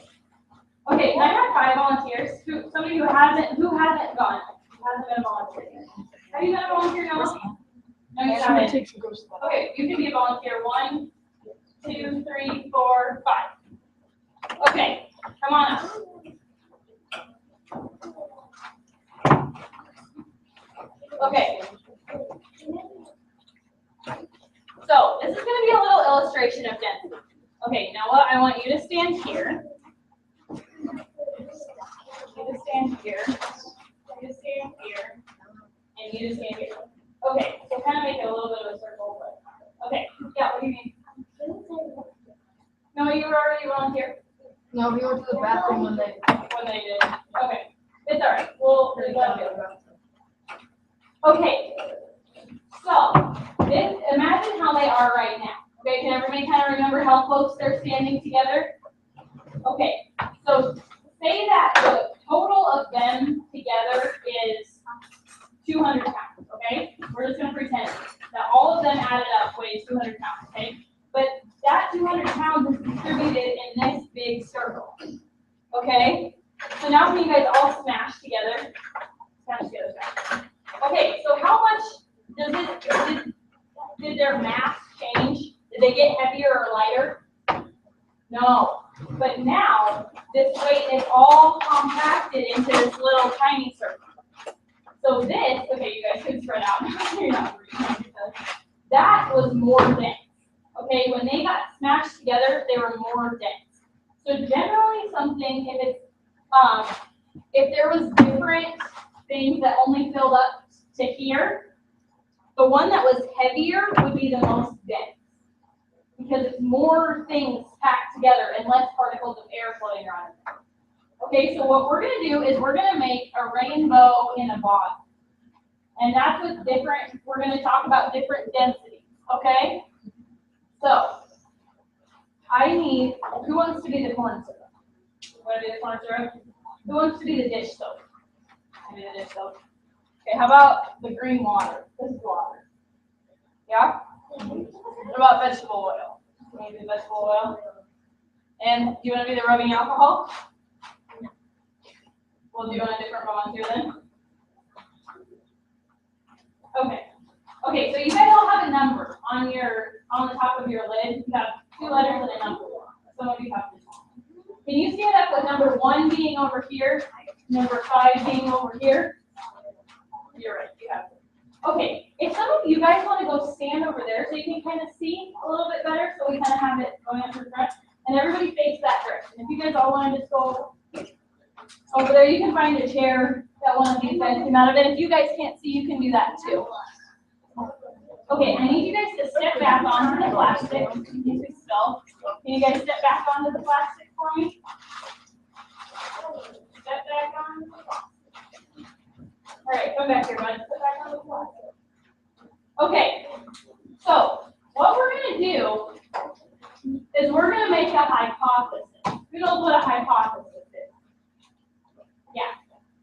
Okay, can I have 5 volunteers? Somebody who hasn't gone, who hasn't been a volunteer. Have you been a volunteer, Noah? No, you haven't. Okay, you can be a volunteer. 1, 2, 3, 4, 5. Okay, come on up. Okay. So this is going to be a little illustration of density. Okay, Noah, I want you to stand here. You to stand here. You to stand here. And you to stand here. Okay, so kind of make it a little bit of a circle. But okay, yeah, what do you mean? No, you were already volunteer. No, we went to the bathroom when they did. Okay, it's all right. We'll okay. So imagine how they are right now. Okay, can everybody kind of remember how close they're standing together? Okay, so say that the total of them together is 200 pounds. Okay, we're just going to pretend that all of them added up weighs 200 pounds. Okay, but that 200 pounds is distributed in this big circle. Okay, so now can you guys all smash together? Smash together. Smash. Okay, so how much does it, did their mass change? Did they get heavier or lighter? No, but now this weight is all compacted into this little tiny circle. So this, okay, you guys can spread out. You're not breathing. That was more dense. Okay, when they got smashed together, they were more dense. So generally something, if there was different things that only filled up to here, the one that was heavier would be the most dense because it's more things packed together and less particles of air floating around it. Okay, so what we're going to do is we're going to make a rainbow in a bottle. And that's with different, we're going to talk about different densities, okay? So, I need, who wants to be the corn syrup? Want to be the corn syrup? Who wants to be the dish soap? I'll be the dish soap. Okay, how about the green water? This is water. Yeah? What about vegetable oil? You want to be the vegetable oil? And do you want to be the rubbing alcohol? We'll do on a different volunteer then. Okay. Okay, so you guys all have a number on the top of your lid. You have 2 letters and a number. Some of you have this one. Can you stand up with number 1 being over here, number 5 being over here? You're right, you have it. Okay, if some of you guys want to go stand over there so you can kind of see a little bit better, so we kind of have it going up to the front, and everybody face that direction. If you guys all want to just go over there, you can find a chair that one of these guys came out of it. If you guys can't see, you can do that too. Okay, I need you guys to step back onto the plastic. In case we spill. Can you guys step back onto the plastic for me? Step back on the plastic. All right, come back here, bud. Step back on the plastic. Okay, so what we're going to do is we're going to make a hypothesis. Who knows what a hypothesis is? Yeah.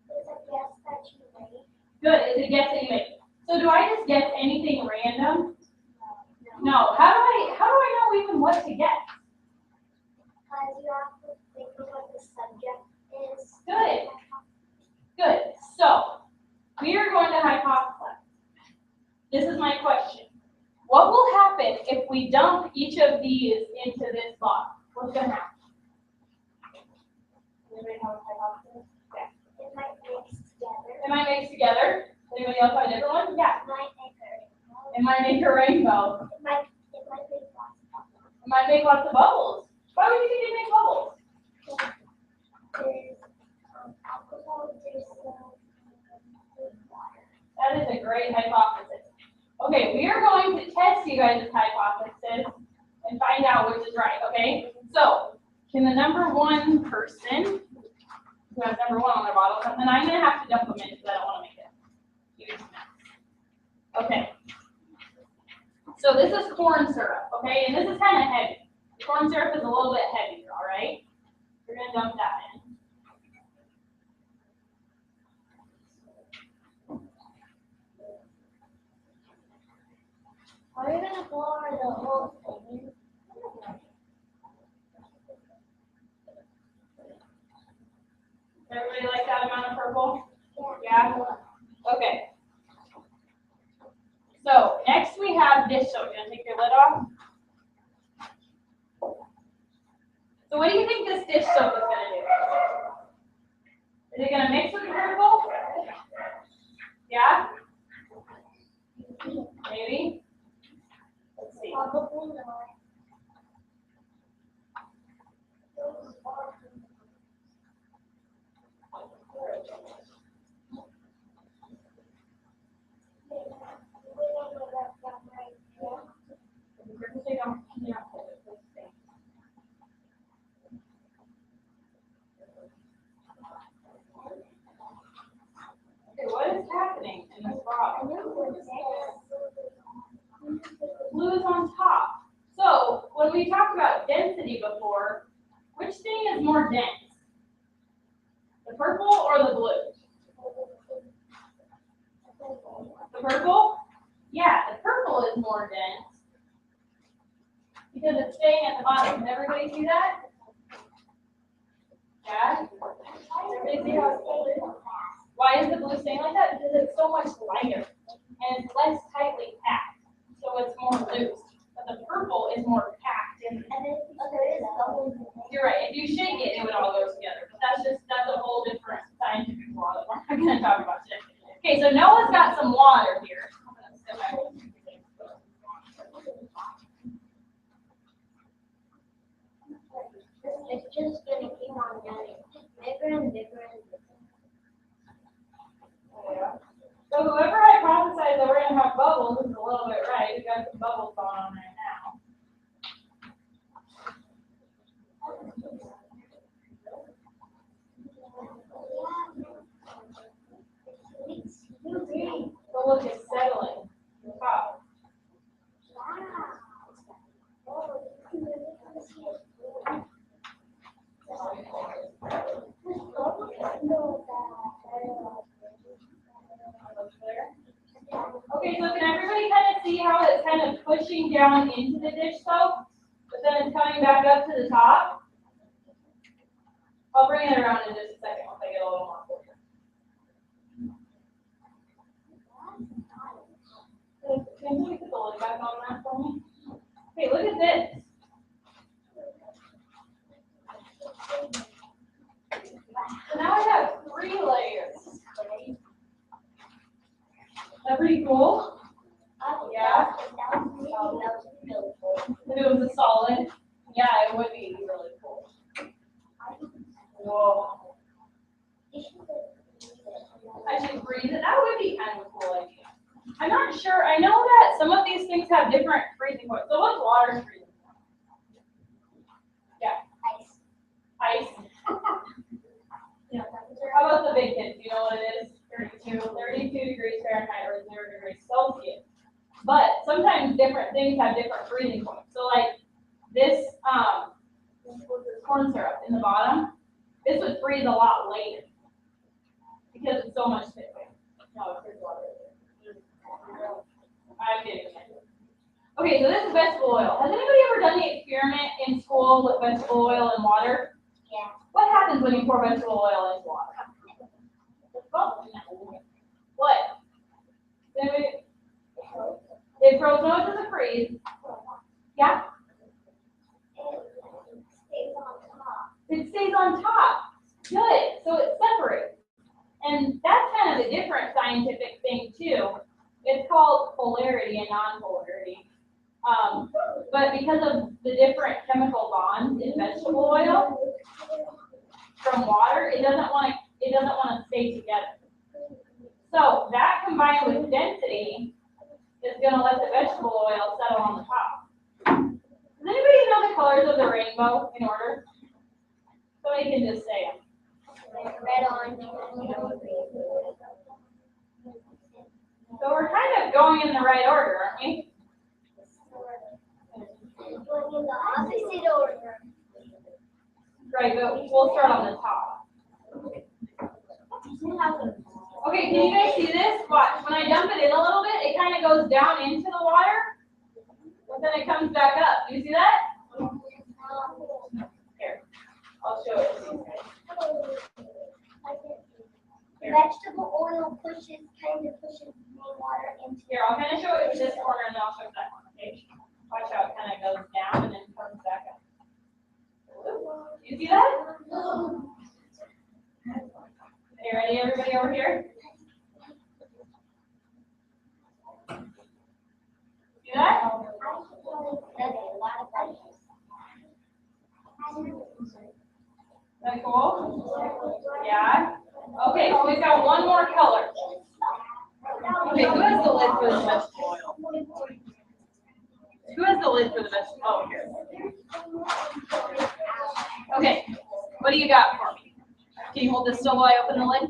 It's a guess that you made. Good, it's a guess that you make. So do I just guess anything random? No. How do I know even what to guess? Because you have to think of what the subject is. Good. Good. So we are going to hypothesize. This is my question. What will happen if we dump each of these into this box? What's going to happen? Anybody have a hypothesis? Yeah. It might mix together. It might mix together. Anybody else have a different one? Yeah. It might make a rainbow. It might make a rainbow. It might make lots of bubbles. It might make lots of bubbles. Why would you think it'd make bubbles? There's alcohol, there's water. That is a great hypothesis. Okay, we are going to test you guys' hypothesis and find out which is right, okay? So, can the number 1 person who has number 1 on their bottle, and I'm going to have to dump them in because I don't want to make it. Okay. So this is corn syrup, okay? And this is kind of heavy. Corn syrup is a little bit heavier, all right? We're going to dump that in. Are you going to pour the whole thing? Everybody like that amount of purple? Yeah? Okay. So next we have dish soap. You want to take your lid off? So what do you think this dish soap is going to do? Is it going to mix with the purple? Yeah? Maybe? Let's see. Probably not. blue is on top. So when we talked about density before, which thing is more dense? The purple or the blue? The purple? Yeah, the purple is more dense because it's staying at the bottom. Can everybody see that? Yeah? Everybody see how it's blue? Why is the blue staying like that? Because it's so much lighter and it's less tightly packed, so it's more loose. But the purple is more packed and you're right. If you shake it, it would all go together. But that's a whole different scientific law that we're not going to talk about today. Okay, so Noah's got some water here. It's just gonna keep on getting bigger and bigger and bigger. Yeah. So whoever hypothesized that we're going to have bubbles is a little bit right. We've got some bubbles going on right now. So look, it's settling. Wow. Okay, so can everybody kind of see how it's kind of pushing down into the dish soap, but then it's coming back up to the top? I'll bring it around in just a second once I get a little more closer. Can somebody put the lid back on that for me? Okay, look at this. So now I have 3 layers. Is that pretty cool? Yeah. If it was a solid, yeah, it would be really cool. Whoa. I should freeze it. That would be kind of a cool idea. I'm not sure. I know that some of these things have different freezing points. So what's water's freezing point? Yeah. Ice. Yeah. How about the big kids? Do you know what it is? 32 degrees Fahrenheit or 0 degrees Celsius. But sometimes different things have different freezing points. So like this corn syrup in the bottom, this would freeze a lot later because it's so much thicker. No, it's water. I'm kidding. Okay, so this is vegetable oil. Has anybody ever done the experiment in school with vegetable oil and water? Yeah. What happens when you pour vegetable oil into water? What? It froze. No, it doesn't freeze. Yeah? It stays on top. Good. So it separates. And that's kind of a different scientific thing too. It's called polarity and non-polarity. But because of the different chemical bonds in vegetable oil from water, it doesn't want to stay together. So that combined with density is going to let the vegetable oil settle on the top. Does anybody know the colors of the rainbow in order? Somebody can just say them. Red, orange, So we're kind of going in the right order, aren't we? going in the opposite order. Right, but we'll start on the top. Okay, can you guys see this? Watch. When I dump it in a little bit, it kind of goes down into the water, but then it comes back up. Do you see that? Here, I'll show it to you guys. Vegetable oil kind of pushes more water into. Here, I'll kind of show it with this corner and then I'll show that one. Okay. Watch how it kind of goes down and then comes back up. You see that? Okay, ready, everybody over here? See that? That's a lot of vegetables. Is that cool? Yeah? Okay, so we've got one more color. Okay, who has the lid for the vegetable oil? Who has the lid for the vegetable oil? Oh, here. Okay, what do you got for me? Can you hold this still while I open the lid?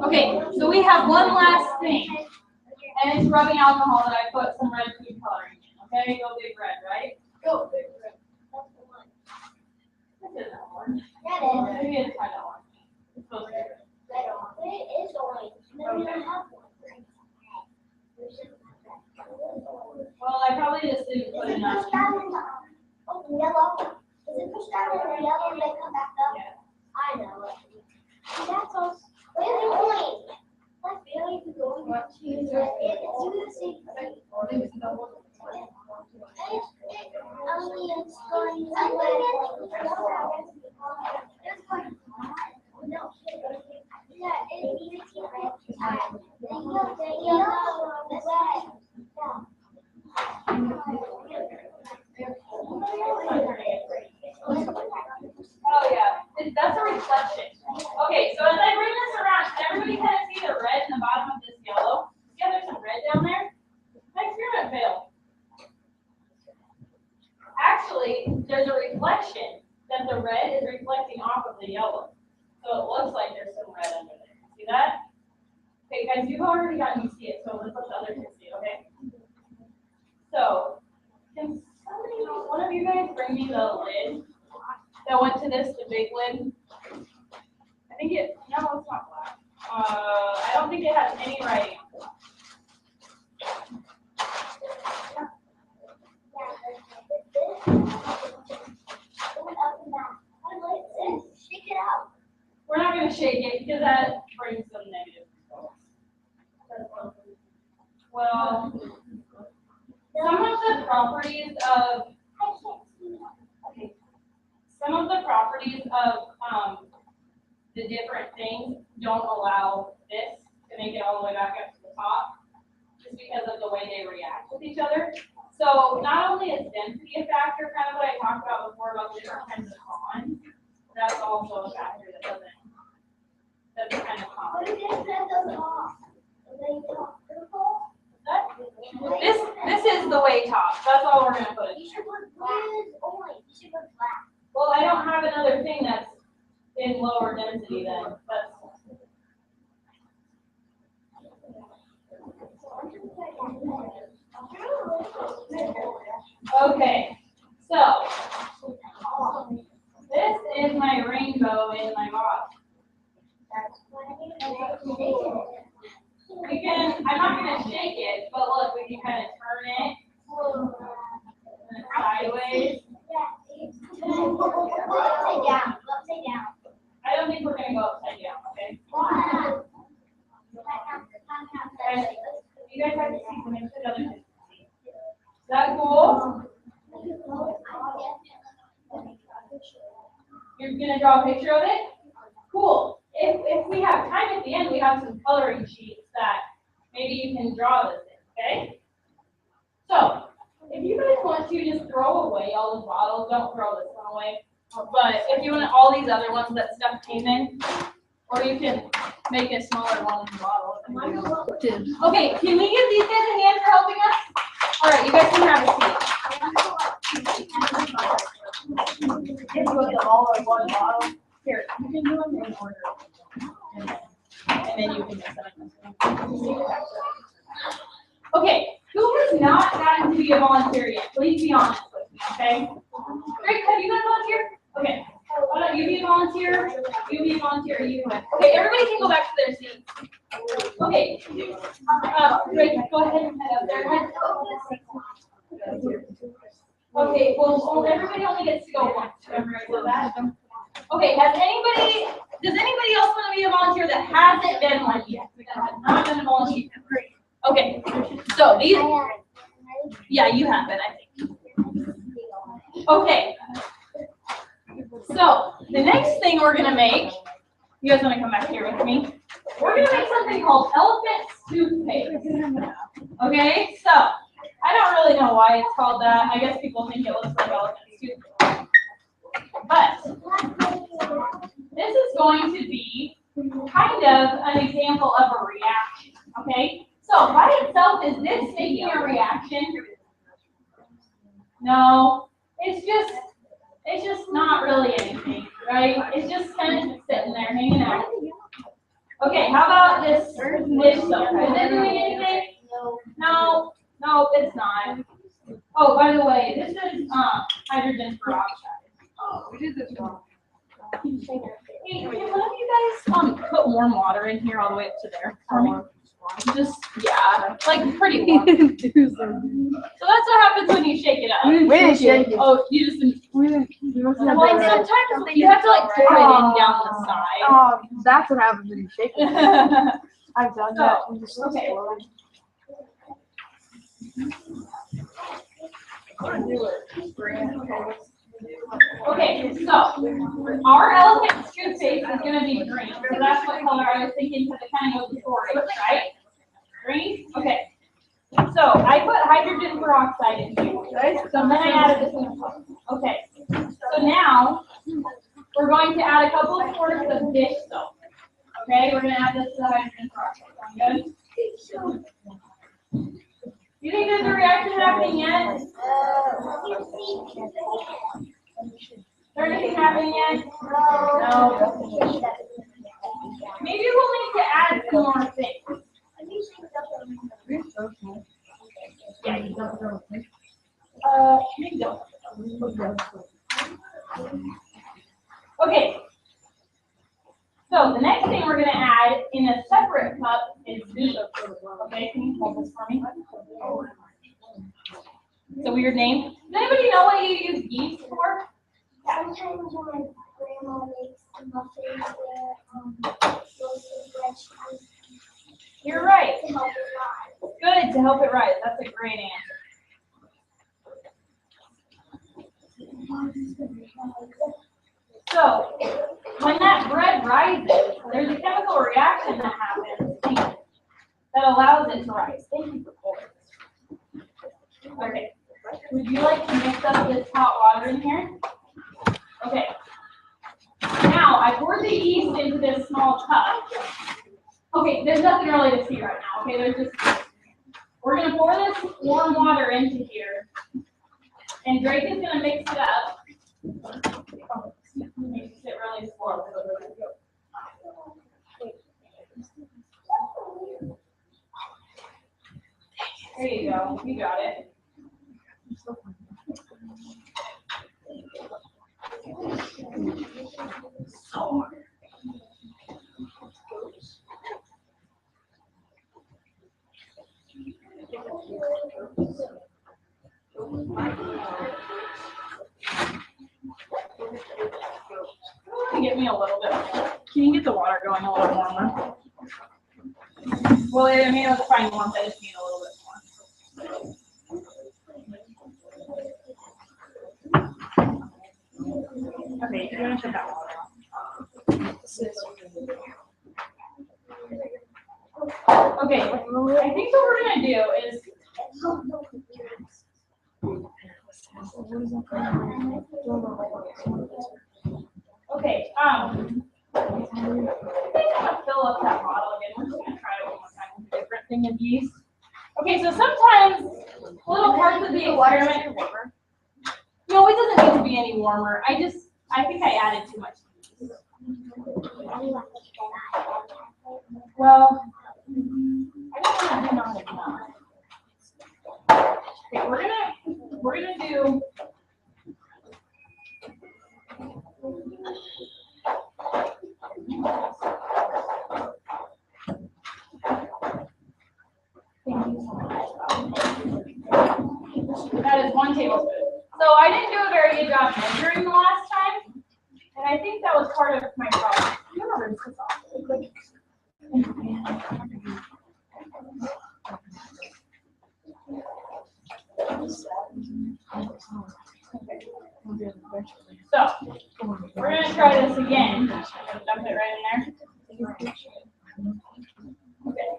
Okay, so we have one last thing. And it's rubbing alcohol that I put some red food coloring in. Okay, go big red, right? Go big red. That's the one. This isn't orange. That is. Maybe it's kind of orange. It's supposed to be red. Red orange. It is orange. No, we don't have one. Well, I probably just didn't put enough. Oh, yellow. Is it pushed down in the yellow and they come back up? Yeah. I know. That's all. Where's the orange? That's very good. It's doing the same thing. Only it's going no. Yeah, it's Oh yeah, that's a reflection. Okay, so as I bring this around, can everybody kind of see the red in the bottom of this yellow? Yeah, there's some red down there. My experiment failed. Actually, there's a reflection that the red is reflecting off of the yellow. So it looks like there's some red under there. See that? Okay, guys, you've already gotten to see it, so let's let the other kids see it, okay? So, can somebody, one of you guys bring me the lid that went to this, the big lid? I think it, no, it's not black. I don't think it has any writing on it. Shake it out. We're not going to shake it because that brings some negative results. Well, some of the properties of the different things don't allow this to make it all the way back up to the top, just because of the way they react with each other. So not only is density a factor, kind of what I talked about before about the different kinds of bonds, that's also a factor that's kind of common. What if that doesn't off? They talk purple? This is the way top. That's all we're gonna put. You should put orange. You should put black. Well, I don't have another thing that's in lower density then. Okay, so this is my rainbow in my bottle. We can, I'm not going to shake it, but look, we can kind of turn it sideways. Upside down. Upside down. I don't think we're going to go upside down, okay? You guys have to see some of the other things. Is that cool? You're going to draw a picture of it? Cool. If we have time at the end, we have some coloring sheets that maybe you can draw this in, okay? So, if you guys want to just throw away all the bottles, don't throw this one away. But if you want all these other ones that stuff came in, or you can make a smaller one in the bottle. Okay, can we give these guys a hand for helping us? All right, you guys can have a seat. If you put them all in one bottle, here, you can do them in order. And then you can mix them. Okay, who has not gotten to be a volunteer yet? Please be honest with me, okay? Rick, have you been a volunteer? Okay. Why don't you be a volunteer? You be a volunteer. You win. Okay, everybody can go back to their seats. Okay. Rick, go ahead and head up there. Okay, well, everybody only gets to go once. Remember, I said that. Okay, does anybody else want to be a volunteer that hasn't been one yet? That has not been a volunteer? Okay, so these, yeah, you have it, I think. Okay, so the next thing we're gonna make, you guys wanna come back here with me? We're gonna make something called elephant toothpaste. Okay, so I don't really know why it's called that. I guess people think it looks like elephant toothpaste. But this is going to be kind of an example of a reaction, okay? So by itself, is this making a reaction? No, it's just not really anything, right? It's just kind of sitting there hanging out. Okay, how about this dish soap? Is it doing anything? No, it's not. Oh, by the way, this is hydrogen peroxide. Oh, we did this wrong. Hey, can one of you guys put warm water in here all the way up to there for me? Just like pretty warm. So that's what happens when you shake it up. We didn't shake it. Oh, you just We must have well, done that. sometimes you have to like pour it in down the side. Oh, that's what happens when you shake it. I've done that. So, And just okay. Okay, so our elephant toothpaste is gonna be green, so that's what color I was thinking because it kind of goes with storage, right? Green? Okay. So I put hydrogen peroxide in here, right? So then I added this one. Okay. So now we're going to add a couple of quarts of dish soap. Okay, we're gonna add this to the hydrogen peroxide. Sound good? You think there's a reaction happening yet? Is there anything happening yet? No. Maybe we'll need to add some more things. Yeah, you don't. Maybe don't. Okay. So the next thing we're gonna add in a separate cup is yeast. Okay, can you hold this for me? It's a weird name. Does anybody know what you use yeast for? Sometimes when my grandma makes muffins or roasted vegetables. You're right. To help it rise. Good, to help it rise. That's a great answer. So, when that bread rises, there's a chemical reaction that happens that allows it to rise. Thank you for pouring. Okay. Would you like to mix up this hot water in here? Okay. Now, I poured the yeast into this small cup. Okay, there's nothing really to see right now. Okay, we're going to pour this warm water into here. And Drake is going to mix it up. Mix it really slow. There you go. You got it. Get me a little bit. Can you get the water going a little warmer? Well, I mean, it was fine warmth. I just need a little bit more. Okay, you're gonna shut that water off. Okay, I think what we're gonna do is. Okay, I think I'm gonna fill up that bottle again. We're just gonna try it one more time with a different thing of yeast. Okay, so sometimes little parts of the experiment. No, it doesn't need to be any warmer. I think I added too much yeast. Well, I don't want to do not enough. Okay, we're gonna do. That is 1 tablespoon. So I didn't do a very good job measuring the last time, and I think that was part of my problem. You remember this is off. So we're gonna try this again. Dump it right in there. Okay.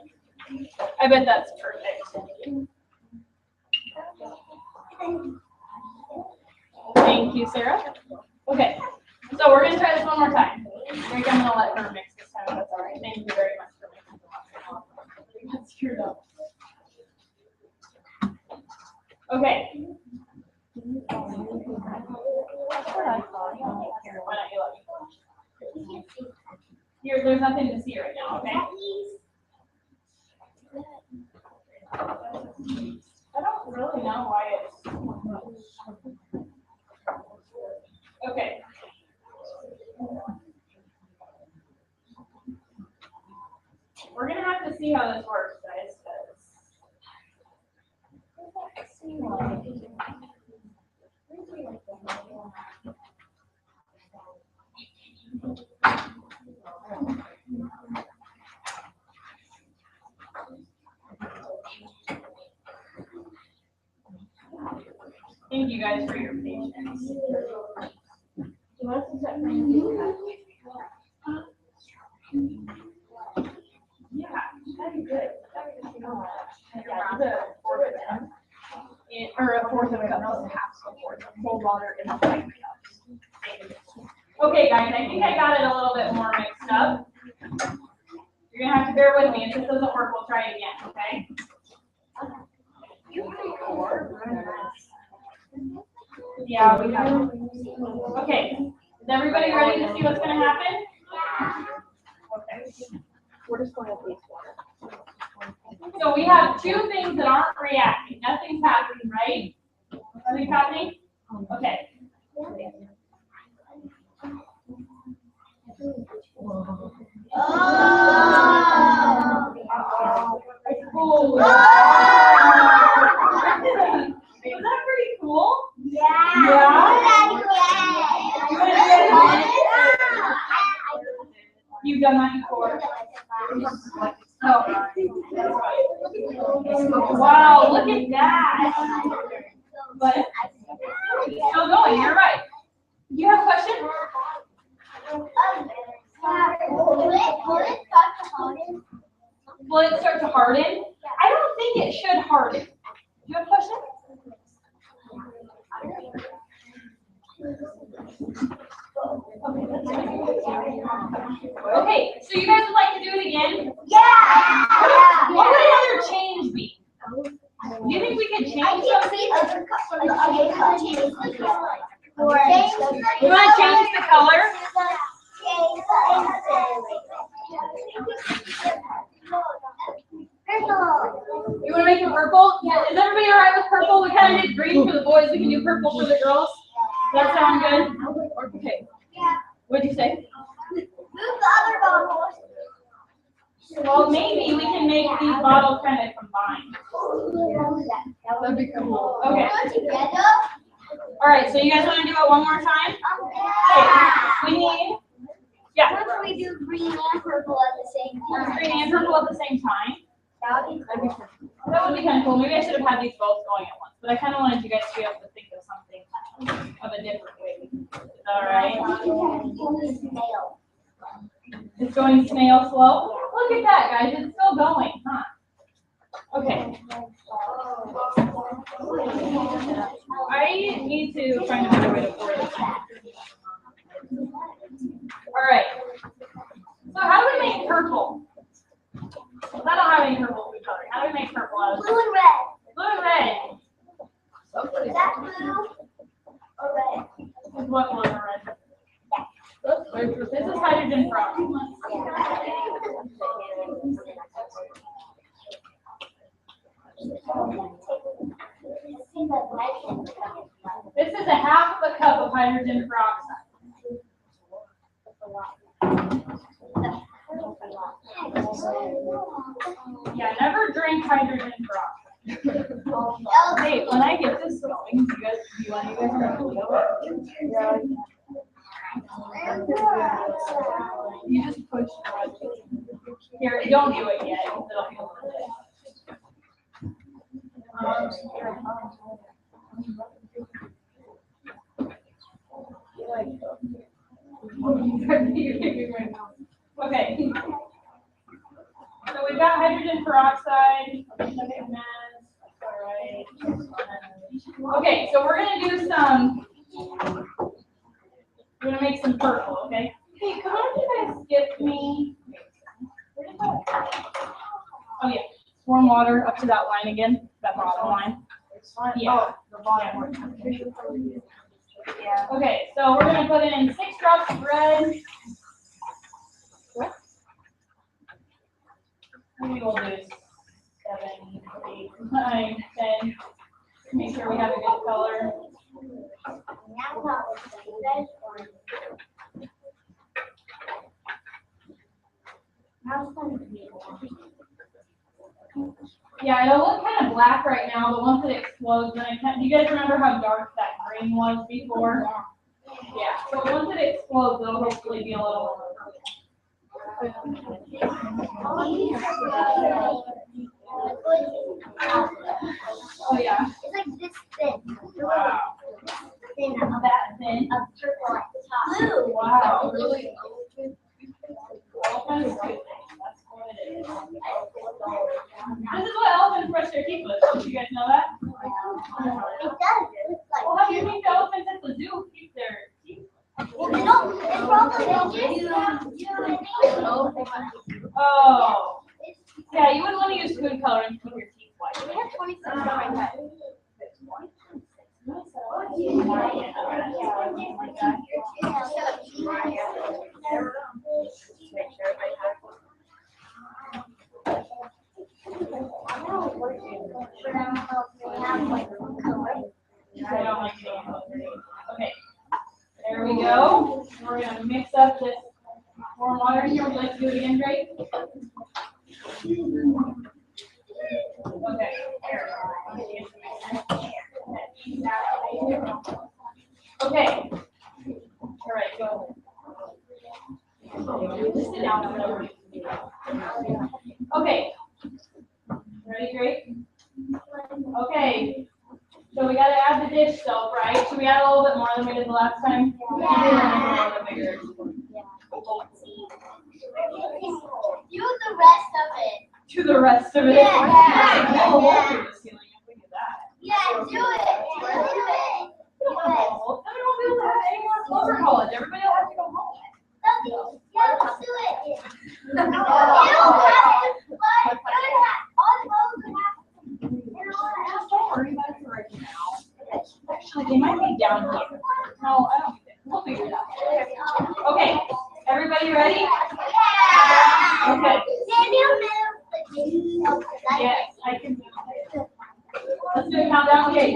I bet that's perfect. Thank you, Sarah. Okay, so we're gonna try this one more time. Drake, I'm gonna let her mix this time. If that's all right. Thank you very much for mixing the last one. That's screwed up. Okay. Why don't you let me? Here, there's nothing to see right now. Okay. I don't really not why it's. Okay. We're gonna have to see how this works, guys. Thank you guys for your patience. Yeah, that'd be good. Or a fourth of a cup, not half a fourth of cold water in the 5 cups. Okay, guys, I think I got it a little bit more mixed up. You're gonna have to bear with me. If this doesn't work, we'll try it again, okay? Yeah, we have. Okay, is everybody ready to see what's gonna happen? Okay. We're just going to waste water. So we have two things that aren't reacting. Nothing's happening, right? Nothing's happening? Okay. Oh. Is that pretty cool? You've done that before. Oh. Wow, look at that. But it's still going, you're right. Do you have a question? Will it start to harden? I don't think it should harden. Do you have a question? Okay, so you guys would like to do it again? Yeah. What would another change be? Do you think we could change something? You want to change the color? You want to make it purple? Yeah. Is everybody all right with purple? We kind of did green for the boys. We can do purple for the girls. Does that sound good? Okay. Yeah. What'd you say? Move the other bottles. Well, maybe we can make these bottles kind of combined. That'd be cool. Okay. Together. All right. So you guys want to do it one more time? Okay. We need. Yeah. What if we do green and purple at the same time? Green and purple at the same time. That would be That would be kind of cool. Maybe I should have had these both going at once, but I kind of wanted you guys to be able to think of something of a different way. All right. It's going snail slow. Look at that, guys. It's still going, huh? Okay. I need to find another way to pour this. All right. So how do we make purple? I don't have any purple food coloring. How do we make purple out of blue and red. blue and red? Is that blue or red? This is what blue and red. This is hydrogen peroxide. This is a half of a cup of hydrogen peroxide. Yeah, never drink hydrogen peroxide. Hey, when I get this going, do you want you guys to do it? You just push the red. Here, don't do it yet. It'll be a little bit. Okay. So we've got hydrogen peroxide. Okay, so we're gonna do some. We're gonna make some purple, okay? Hey, come on, you guys skip me. Oh yeah, warm water up to that line again, that bottom line. Yeah. Oh, the bottom one. Yeah. Okay, so we're gonna put in 6 drops of red. What? Maybe we'll do 7, 8, 9, 10. Make sure we have a good color. Yeah, it'll look kind of black right now, but once it explodes, then it can. Do you guys remember how dark that green was before? Yeah. So once it explodes, it'll hopefully be a little more. Oh yeah. It's like this thin. Wow. Thin. That thin. A purple at the top. Blue. Wow. Really? Elephant is good. That's what it is. This is what elephants brush their teeth with. Did you guys know that? It does. It's like. Well, how do you think the elephants at the zoo keep their teeth? Well, they don't. They probably Oh. Yeah, you wouldn't want to use food coloring to keep your teeth white. We have 26 right now. I don't like it. Okay, there we go. We're gonna mix up this warm water here. Would you like to do it again, Drake? Okay. Okay. All right, go. Just sit down. Okay. Ready, Drake? Okay. So we gotta add the dish soap, right? Should we add a little bit more than we did the last time? Yeah. Use the rest of it. To the rest of it. Yeah. Oh, we'll do the ceiling if we do that. Yeah, do it. Do it. Oh, then we won't be able to have anyone at Clover College. Everybody will have to go home. Yeah, let's do it. You don't have to, but all the roads have. Don't worry about it right now. Actually, they might be down here. No, I don't think they. We'll figure it out. Okay, everybody ready? Okay. Yes, I can do it. Let's do a countdown. Okay.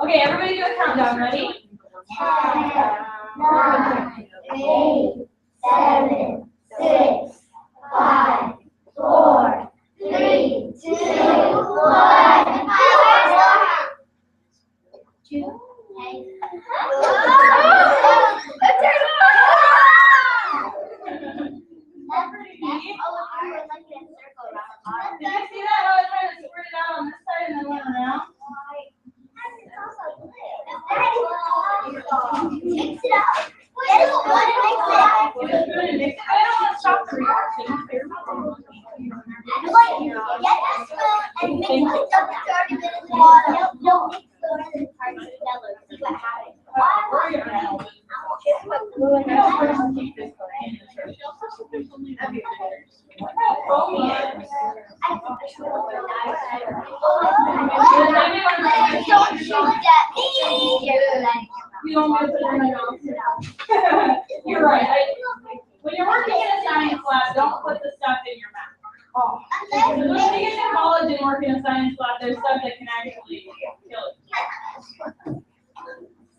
Okay, everybody do a countdown. Ready? 10, 9, 8, 7, 6, 5, 4, 3, 2, 1. Did you see that? How I tried to squirt it out on this side and then went around? Mix it up. Get it good and mix it. It was good and mix it. I don't want to stop the reaction. Get the spoon and mix it up 30 minutes water. No, mix the rest of the together. See what happens. Don't shoot at me. You don't want to put it in your mouth. You're right. When you're working in a science lab, don't put the stuff in your mouth. Oh. When you get to college and work in a science lab, there's stuff that can actually kill you.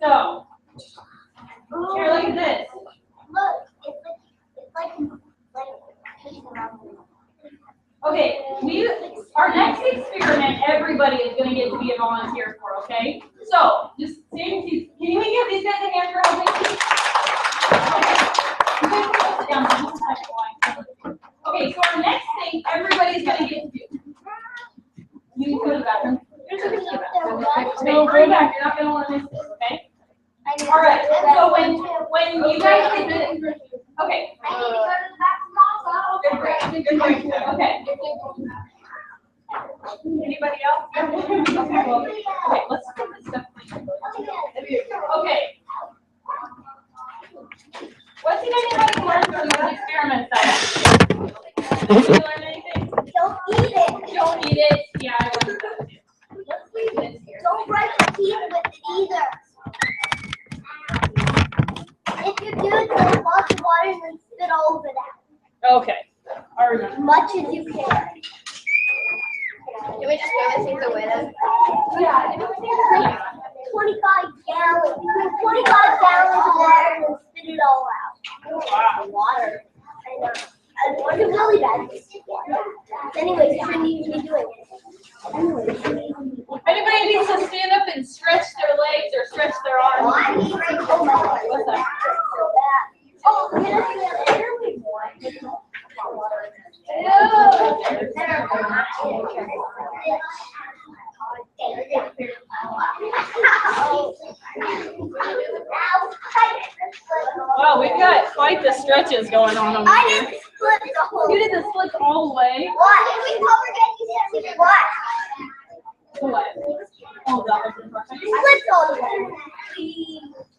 So, here, look at this. Look, it's like Okay, our next experiment, everybody is going to get to be a volunteer for, okay? So, just can we give these guys a hand for helping? Okay, so our next thing, everybody's going to get to do. You need to go to the bathroom. No, bring back. You're not going to want to miss this, okay? All right. So when you guys get this, okay. I need to go to the bathroom also. Good break. Good break. Okay. Anybody else? Okay. Well, okay. Let's put this stuff. Okay. What did anybody learn from those experiments? Did you learn anything? Don't eat it. Don't eat it. Yeah, I learned that too. Let's leave this here. Don't brush your teeth with it either. If you do, just wash the water and then spit all over that. Okay. All right. As much as you can. Can we just go and take the way then? Yeah. 25 gallons. 25 gallons of water and spit it all out. Water. I know. It's really bad. Anyways, shouldn't even be doing it. Anybody needs to stand up and stretch their legs or stretch their arms? Oh, I need to hold my leg. What's that? Oh, can I do that? Wow, we've got quite the stretches going on over I here. didn't split the whole. You did the splits all the way. What? If we cover get what? What? Oh, that was the question. Splits all the way.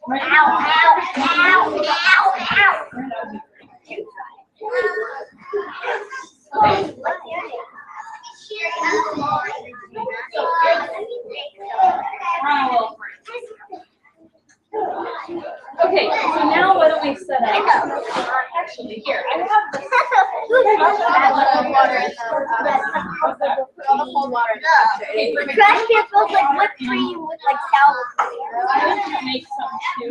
Right Ow, now. ow, ow, ow, Okay. Run a little free. Okay, so now why don't we set up? Actually, here, I have this. The trash can smells like whipped cream with like sour cream. I'm gonna make some too.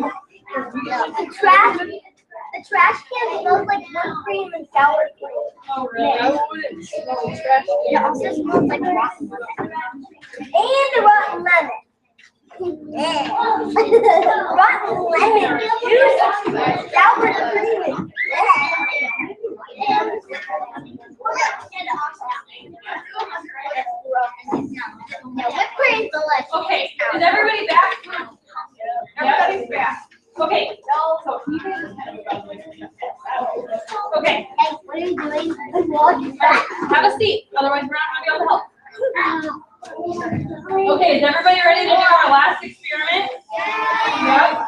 The trash can smells like whipped cream and sour cream. Oh, really? It also smells like rotten lemon. And the rotten lemon. Rotten lemon. Sour cream. Whipped cream's delicious. Okay, is everybody back? Everybody's back. Okay, so you guys just kind of okay, Hey, what are you doing? have a seat, otherwise we're not gonna be able to help. Okay, is everybody ready to do our last experiment? Yeah.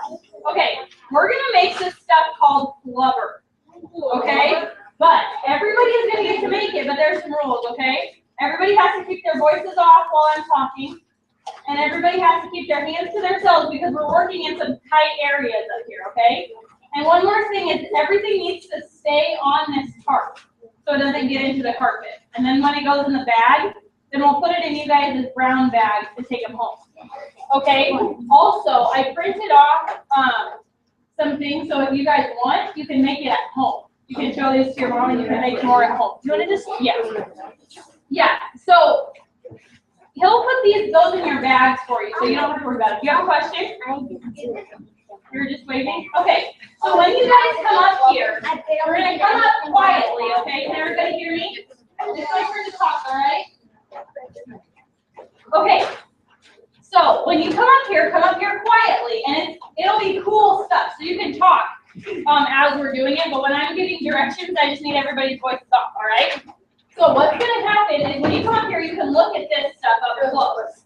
Okay, we're gonna make this stuff called Clover. Okay? But everybody is gonna get to make it, but there's some rules, okay? Everybody has to keep their voices off while I'm talking. And everybody has to keep their hands to themselves because we're working in some tight areas up here, okay? And one more thing is everything needs to stay on this tarp so it doesn't get into the carpet. And then when it goes in the bag, then we'll put it in you guys' brown bag to take them home. Okay? Also, I printed off some things, so if you guys want, you can make it at home. You can show these to your mom and you can make more at home. Do you want to just, yeah. Yeah, so he'll put those in your bags for you, so you don't have to worry about it. Do you have a question? You're just waving? Okay, so when you guys come up here, we're going to come up quietly, okay? Can everybody hear me? Just like for the talk, all right? Okay, so when you come up here quietly, and it'll be cool stuff, so you can talk as we're doing it, but when I'm giving directions, I just need everybody's voices off, all right? So what's going to happen is when you come up here, you can look at this stuff up close.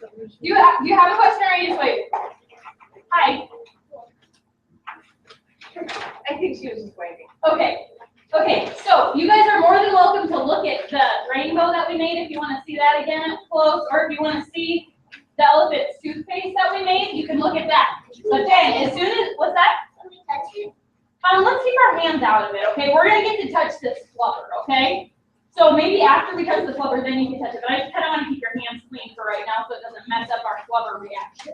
Do you have a question or are you just waiting? Hi. I think she was just waving. Okay. Okay, so you guys are more than welcome to look at the rainbow that we made if you want to see that again up close, or if you want to see the elephant's toothpaste that we made, you can look at that. But then, as soon as, what's that? Let's keep our hands out of it, okay? We're going to get to touch this flubber, okay? So maybe after we touch the flubber, then you can touch it. But I just kind of want to keep your hands clean for right now so it doesn't mess up our flubber reaction.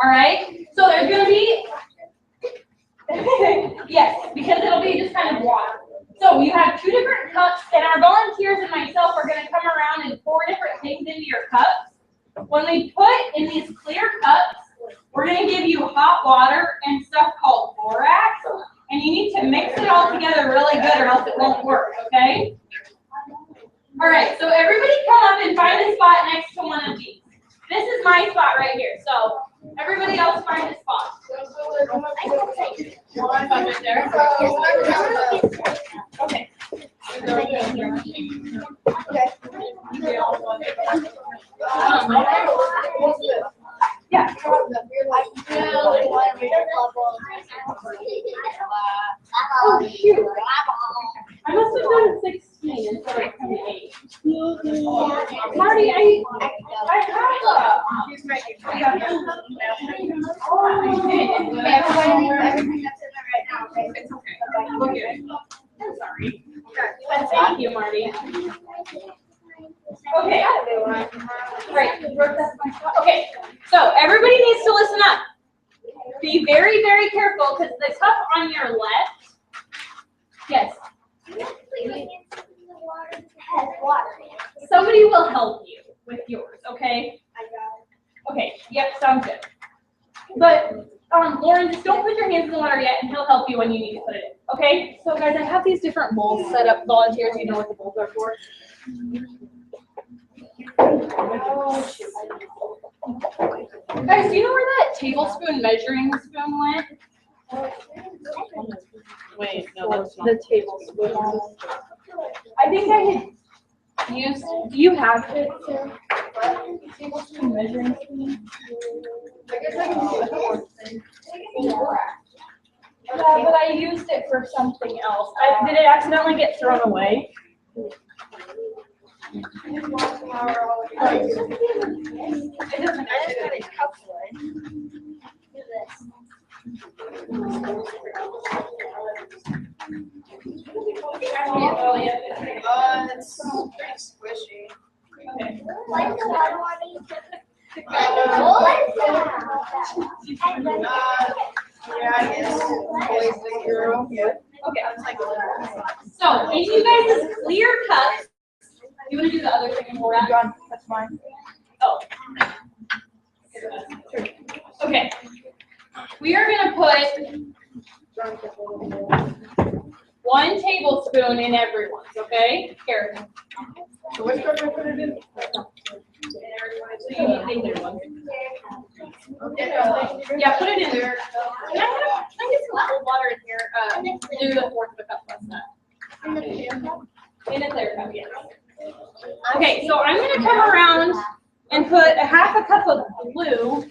All right? So there's going to be, yes, because it'll be just kind of water. So you have 2 different cups, and our volunteers and myself are going to come around and pour different things into your cups. When we put in these clear cups, we're going to give you hot water and stuff called borax, and you need to mix it all together really good or else it won't work, okay? All right, so everybody come up and find a spot next to one of these. This is my spot right here, so everybody else find a spot. Right there. Okay. Yeah. Oh, shoot. I must have done 16 instead of 28. Marty, I have oh, I did. Everything that's in there right now, okay? It's okay. Look at it. I'm sorry. Thank you, Marty. Okay. Right. Okay. So everybody needs to listen up. Be very, very careful because the cup on your left. Yes. Somebody will help you with yours. Okay. Okay. Yep. Sounds good. But Lauren, just don't put your hands in the water yet, and he'll help you when you need to put it in. Okay. So guys, I have these different bowls set up. Volunteers, you know what the bowls are for. Guys, do you know where that tablespoon measuring spoon went? Wait, no, that's not. The tablespoon. I think I had used. Do you have it? Tablespoon measuring spoon. I guess I can do it. Yeah, but I used it for something else. Did it accidentally get thrown away? It doesn't matter. I just got a cup full. Do this. It's pretty squishy. Okay. Like the water one. Yeah, I guess. Always the hero. Yeah. Okay. That's like So, in you guys' clear cups, you want to do the other thing before that? John, that's fine. Oh. Okay. We are going to put 1 tablespoon in everyone's, okay? Here. So which one do I put it in? So you need the other one. Yeah, put it in there. Can I get some cold water in here? Do the 4th of a cup plus that. In a clear cup, yes. Okay, so I'm going to come around and put a 1/2 cup of blue.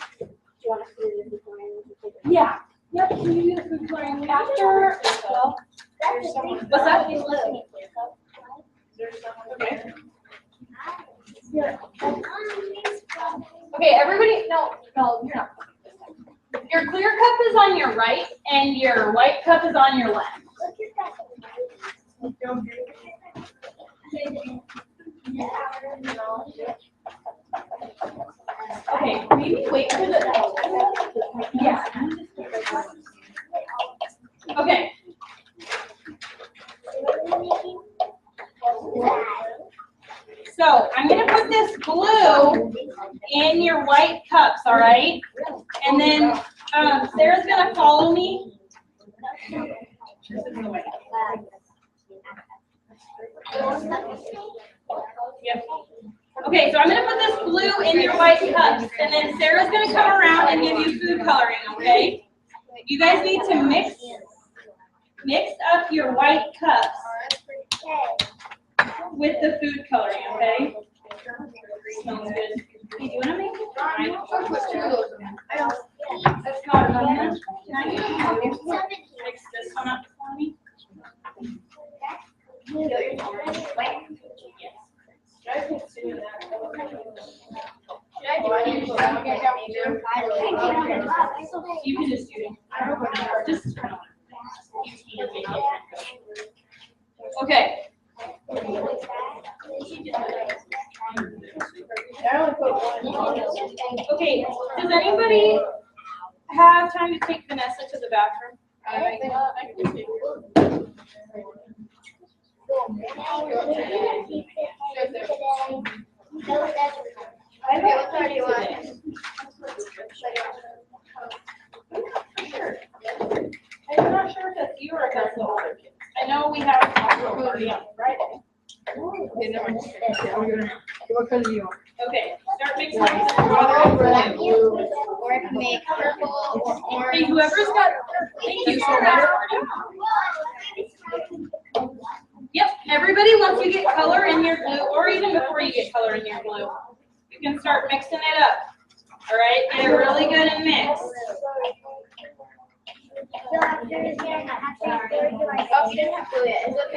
Yeah. Yep, can you do the food coloring after? Well, what's that? Okay. Okay, everybody, no, you're not. Your clear cup is on your right, and your white cup is on your left. Okay, maybe wait for the, yeah. Okay. So I'm going to put this blue in your white cups, all right? And then Sarah's going to follow me. Yep. Okay, so I'm going to put this blue in your white cups, and then Sarah's going to come around and give you food coloring, okay? You guys need to mix up your white cups with the food coloring, okay? Sounds good. Hey, do you want to make it? That's not enough. Can I mix this one up for me? You can just do it. Just okay. Okay, does anybody have time to take Vanessa to the bathroom? I can take it. I don't know. I'm not sure if that's you or if that's the older kids. I know we have a party on Friday. Okay, never mind. What color do you want? Okay, start mixing. Or I can make purple or Hey, whoever's got, thank you so much. Yep, everybody, once you get color in your glue, or even before you get color in your glue, you can start mixing it up. All right, get it really good and mix.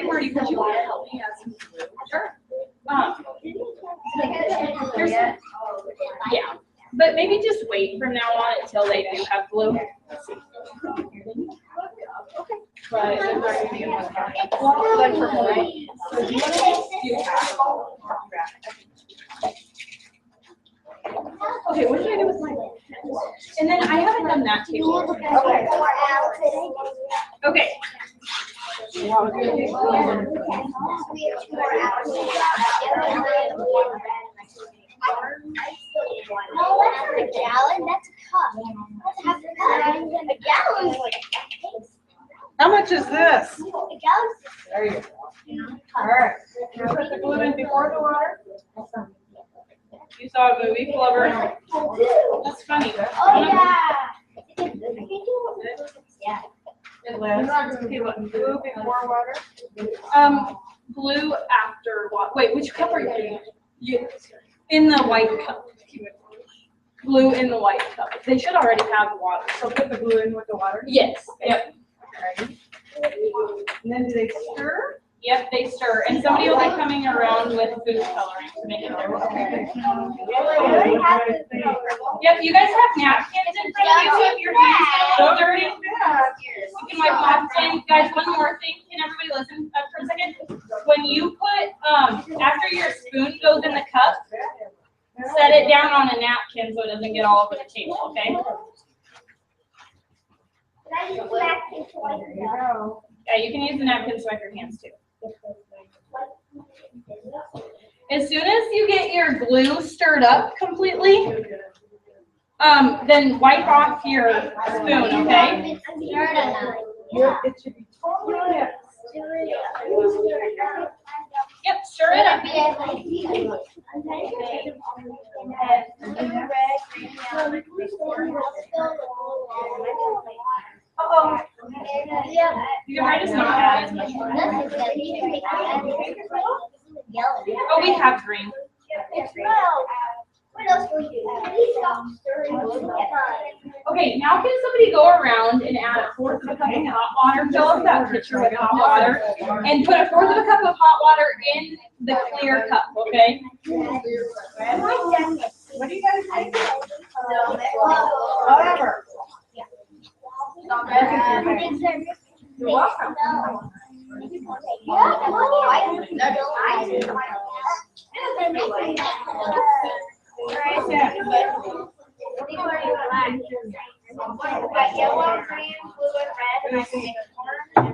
Marty, would you want to help me add some glue? Sure. Here's some, yeah, but maybe just wait from now on until they do have glue. But it's not gonna be a much. Well, like purple, right? So do you want to do half? that table. Okay. Okay. No, that's not a gallon, that's a cup. That's half a cup. A gallon is like How much is this? a gallon. There you go. All right. You put the glue in before the water? You saw a movie, Clover? That's funny. Oh, yeah. Yeah. Okay, what, glue before water? Glue after what? Wait, which cup are you getting? In the white cup. Glue in the white cup. They should already have water. So put the glue in with the water? Yes. Yep. Alrighty. And then do they stir? Yep, they stir. And somebody will be coming around with food coloring to make it better. Yep, you guys have napkins in front of you if your hands get a little dirty. You can wipe them off. And guys, one more thing. Can everybody listen for a second? When you put, after your spoon goes in the cup, set it down on a napkin so it doesn't get all over the table, okay? There you go. Yeah, you can use the napkin to wipe your hands too. As soon as you get your glue stirred up completely, then wipe off your spoon, okay? It should be totally mixed. Yep, stir it up. Uh-oh. You might just not add as much. Oh, we have green. What else can we do? Can we stop stirring? Okay, now can somebody go around and add a fourth of a cup of hot water, fill up that pitcher with hot water, and put a fourth of a cup of hot water in the clear cup, okay? What do you guys think? Whatever. You're welcome.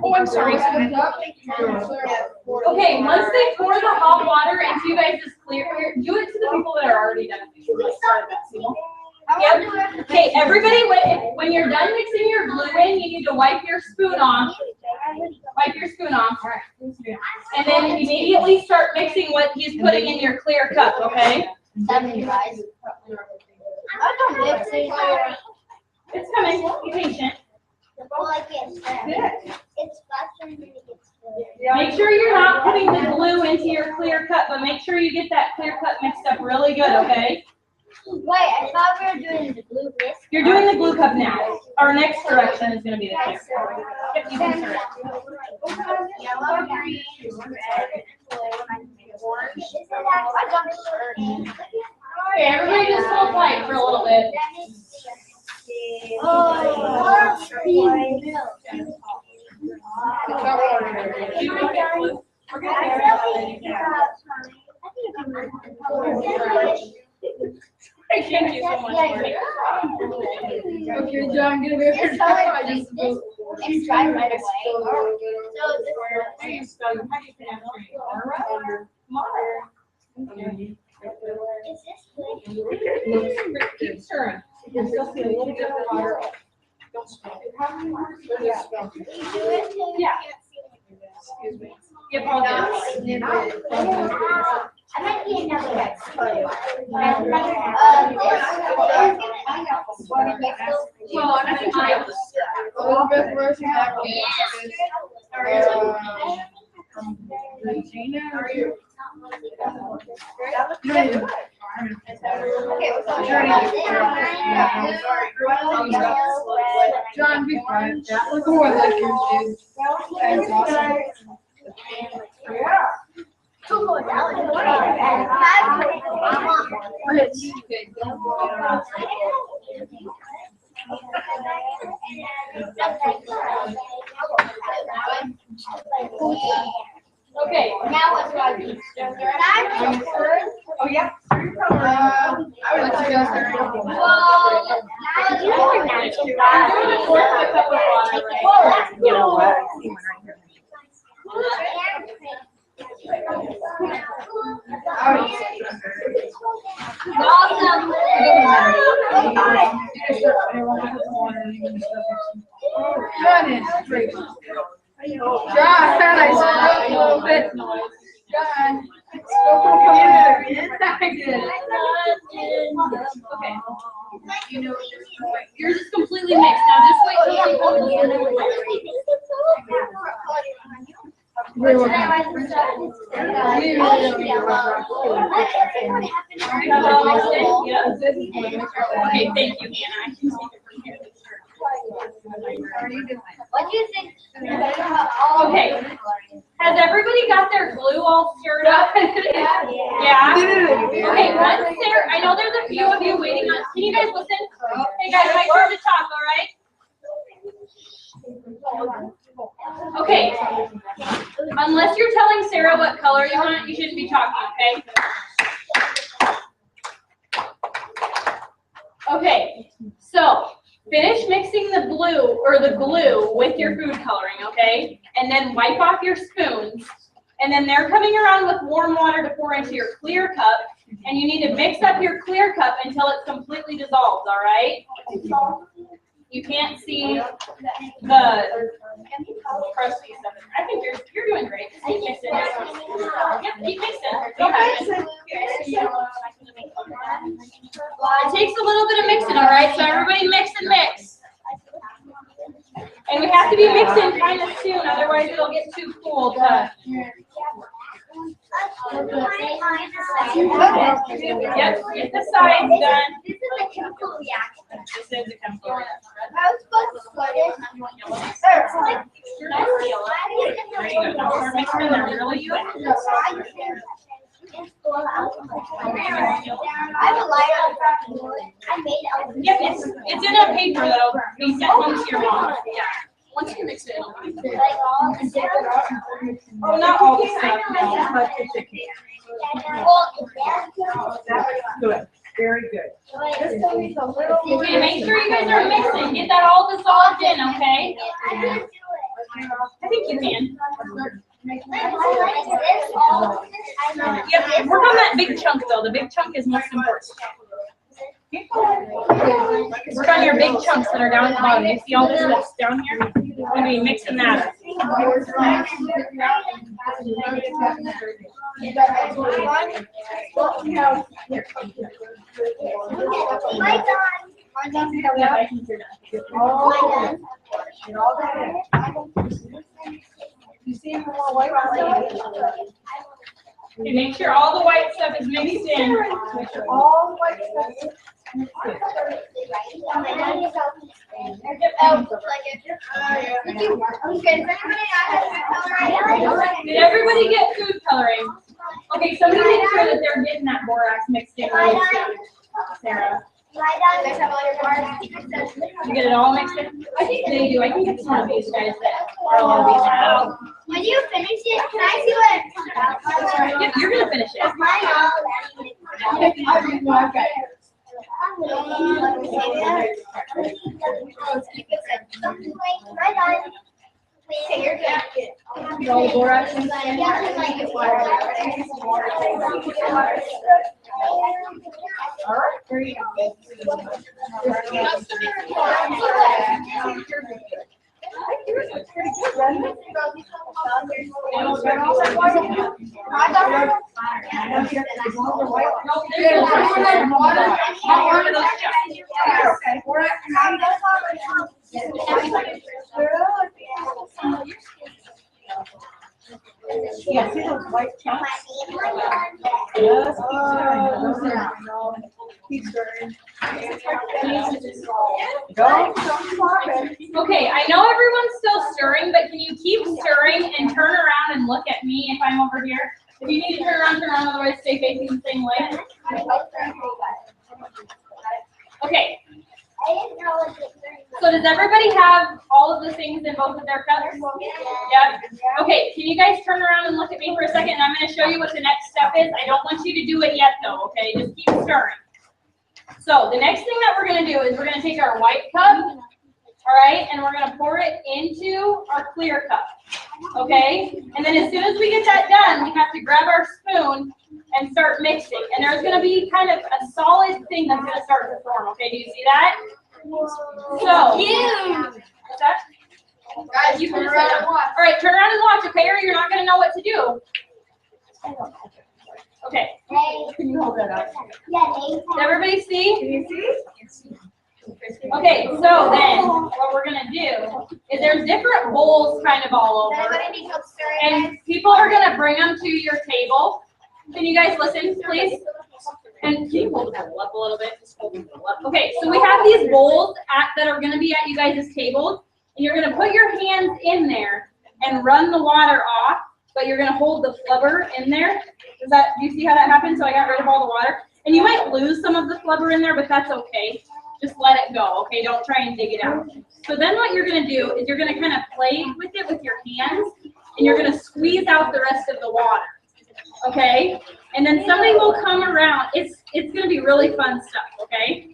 Oh, I'm sorry. Okay, once they pour the hot water into you guys' clear, do it to the people that are already done. Yep. Okay, everybody, when you're done mixing your glue in, you need to wipe your spoon off. Wipe your spoon off. And then immediately start mixing what he's putting in your clear cup, okay? It's coming. Be patient. Make sure you're not putting the glue into your clear cup, but make sure you get that clear cup mixed up really good, okay? Wait, I thought we were doing the blue this. You're doing the glue cup now. Our next direction is going to be the clear cup. Yep, you can stir it. Yellow, green, red, blue, orange. Okay, everybody just hold tight for a little bit. I can't do so much more. Okay, John, get over here. It's dry right away. Is this good? Keep stirring. You can still see a little bit of water. Don't spill it. Yeah. Excuse me. Yep, all good. I might be another one. Well, I think Elizabeth Rosie Regina, are you? John, be quiet. That looks more like yours is. That's awesome. Yeah. Okay. Now what's wrong? Oh, yeah. I would like to go. Well, now you are not. doing a fourth with a cup of water, right? You know what? I see one right here. John is great. John, I spoke a little bit. John. I did. Okay. You know, yours is completely mixed. Now just wait till you go to the other one. Okay, thank you, Hannah. I can see it from here. What do you think? Okay. Has everybody got their glue all stirred up? Yeah? Okay, once there, I know there's a few of you waiting on, can you guys listen? Hey guys, my turn to talk, all right? Okay. Unless you're telling Sarah what color you want, you shouldn't be talking, okay? Okay, so finish mixing the blue or the glue with your food coloring, okay? And then wipe off your spoons. And then they're coming around with warm water to pour into your clear cup. And you need to mix up your clear cup until it's completely dissolved, all right? You can't see the crusty stuff. I think you're doing great. Just keep mixing it. Yep, keep mixing. Go ahead. It takes a little bit of mixing, all right? So everybody mix and mix. And we have to be mixing kind of soon, otherwise it'll get too cool to. Yep, get the sides done. This is a chemical reaction. This is a chemical reaction. I was supposed to put it. There you go. Don't start mixing in there really quick. I have a lighter. I made it. Yep, it's in a paper that'll be sent home to your mom. Yeah. Once you mix it, it'll be good. Oh, not all the stuff, no. Much as you can. Good. Very good. Okay, make sure you guys are mixing. Get that all dissolved in, okay? I think you can. Yep, work on that big chunk though. The big chunk is most important. Work on your big chunks that are down at the bottom. You see all this stuff down here? You're gonna be mixing that up. You see more white stuff? Okay, make sure all the white stuff is mixed in. Make sure all the white stuff is Did everybody get food coloring? Okay, somebody make sure that they're getting that borax mixed in really soon. Sarah. You get it all mixed in? I think they do. I think it's one of these guys that are all of these out. When you finish it, can I see what it comes out? Yep, you're gonna finish it. Okay, you're good. all the borax in. All right, there you go. Yeah, see those white chunks? Yes, keep stirring. Don't stop it. Okay, I know everyone's still stirring, but can you keep stirring and turn around and look at me if I'm over here? If you need to turn around, otherwise stay facing the same way. Okay. So does everybody have all of the things in both of their cups? Yeah. Okay, can you guys turn around and look at me for a second? I'm going to show you what the next step is. I don't want you to do it yet though, okay? Just keep stirring. So the next thing that we're gonna do is we're gonna take our white cup, all right, and we're gonna pour it into our clear cup, okay? And then as soon as we get that done, we have to grab our spoon and start mixing. And there's gonna be kind of a solid thing that's gonna start to form, okay? Do you see that? So, what's that? Guys, you turn around and watch. All right, turn around and watch, okay, or you're not gonna know what to do. Okay, Can you hold that up? does everybody see? Can you see? Okay, so then what we're gonna do is there's different bowls kind of all over. Anybody need help stirring? And people are gonna bring them to your table. Can you guys listen, please? And can you hold the bowl up a little bit? Just hold the bowl up. Okay, so we have these bowls that are gonna be at you guys' tables, and you're gonna put your hands in there and run the water off, but you're gonna hold the flubber in there. Do you see how that happened? So I got rid of all the water. And you might lose some of the flubber in there, but that's okay. Just let it go, okay? Don't try and dig it out. So then what you're gonna do is you're gonna kind of play with it with your hands, and you're gonna squeeze out the rest of the water, okay? And then somebody will come around. It's gonna be really fun stuff, okay?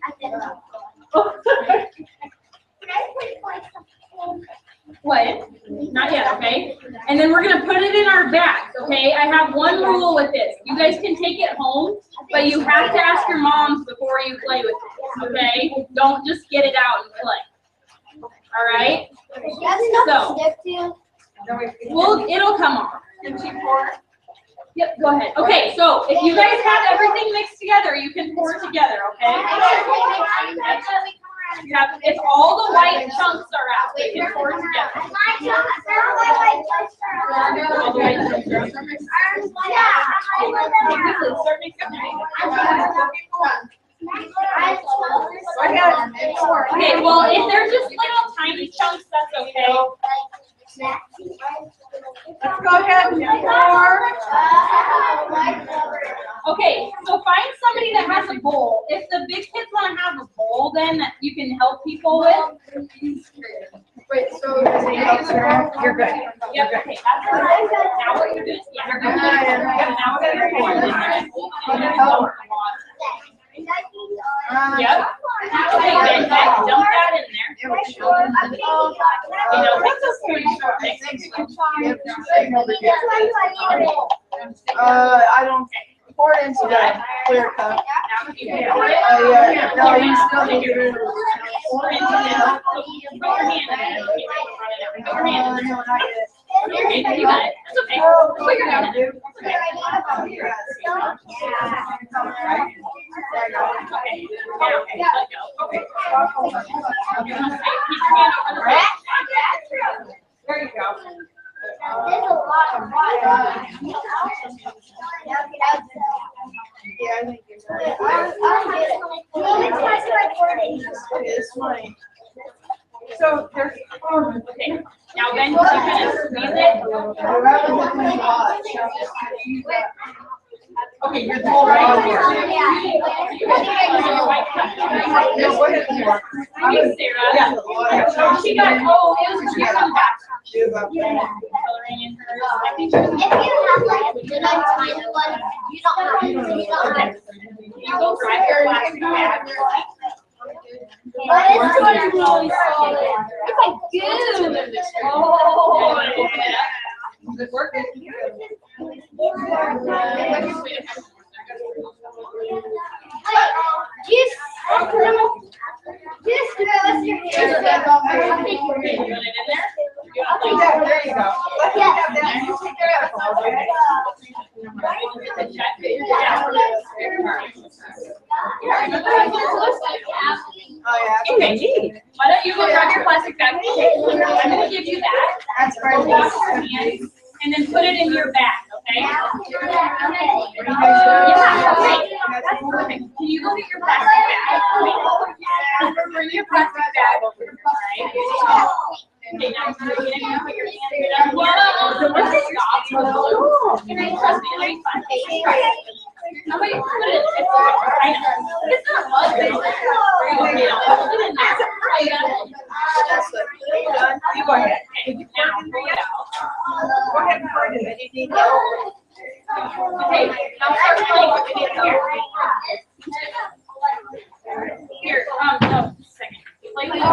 What? Not yet, okay? And then we're gonna put it in our bags, okay? I have one rule with this. You guys can take it home, but you have to ask your moms before you play with it, okay? Don't just get it out and play. All right? So, well, it'll come off. Yep, go ahead. Okay, so if you guys have everything mixed together, you can pour it together, okay? If all the white chunks are out, you can pour it together. Okay, well, if they're just little tiny chunks, that's okay. Let's go ahead and pour. Okay, so find somebody that has a bowl. If the big kids want to have a bowl, then that you can help people with. Wait, so you're good. Yep, okay, that's all right. Now what you're doing, yeah, you're good. Now we're gonna pour it in there. And then dump the water. Yep. Okay, then dump that in there. You know, take the spoon short mix. I don't pour it into the clear cup. Now you can pour it. Yeah, no, you still need to Pour it into this. Put your hand in it. Put your hand in it. Okay, you got it. That's okay. Put your hand in it. Okay. Okay. Okay. Let go. Okay. You're gonna say, keep your hand over the rack. There you go. There's a lot of water. Yeah, I think you're right. It's funny. So there's Okay. Now Ben, you're gonna squeeze it. Okay, you're the whole right here. Hey, Sarah. She got, oh, it was just come back. Coloring in hers. I think she was. If you have like a good tiny one, you don't have to. You go grab your plastic bag. But it's sort of really solid. It's like good. Oh. Is it working? Just let's your Okay, you want it in there? You want like Yeah, there you go. Let me have that. You take care of it, okay? Oh, yeah. Okay. Why don't you go grab your plastic bag? I'm gonna give you that. That's Go very wash your hands and then put it in your bag, okay? Yeah, okay. That's perfect. Can you go get your plastic bag? Bring your plastic bag over here, all right? Okay, now you're gonna put your hands in there. Whoa! What's this stop? Can I trust me? Let me find it. Somebody put it. It's not mud. Put it in there. You go ahead. Okay, now pull it out. Go ahead and pour it in. Anything else? Okay, now start playing with it here. No, second. Like, okay.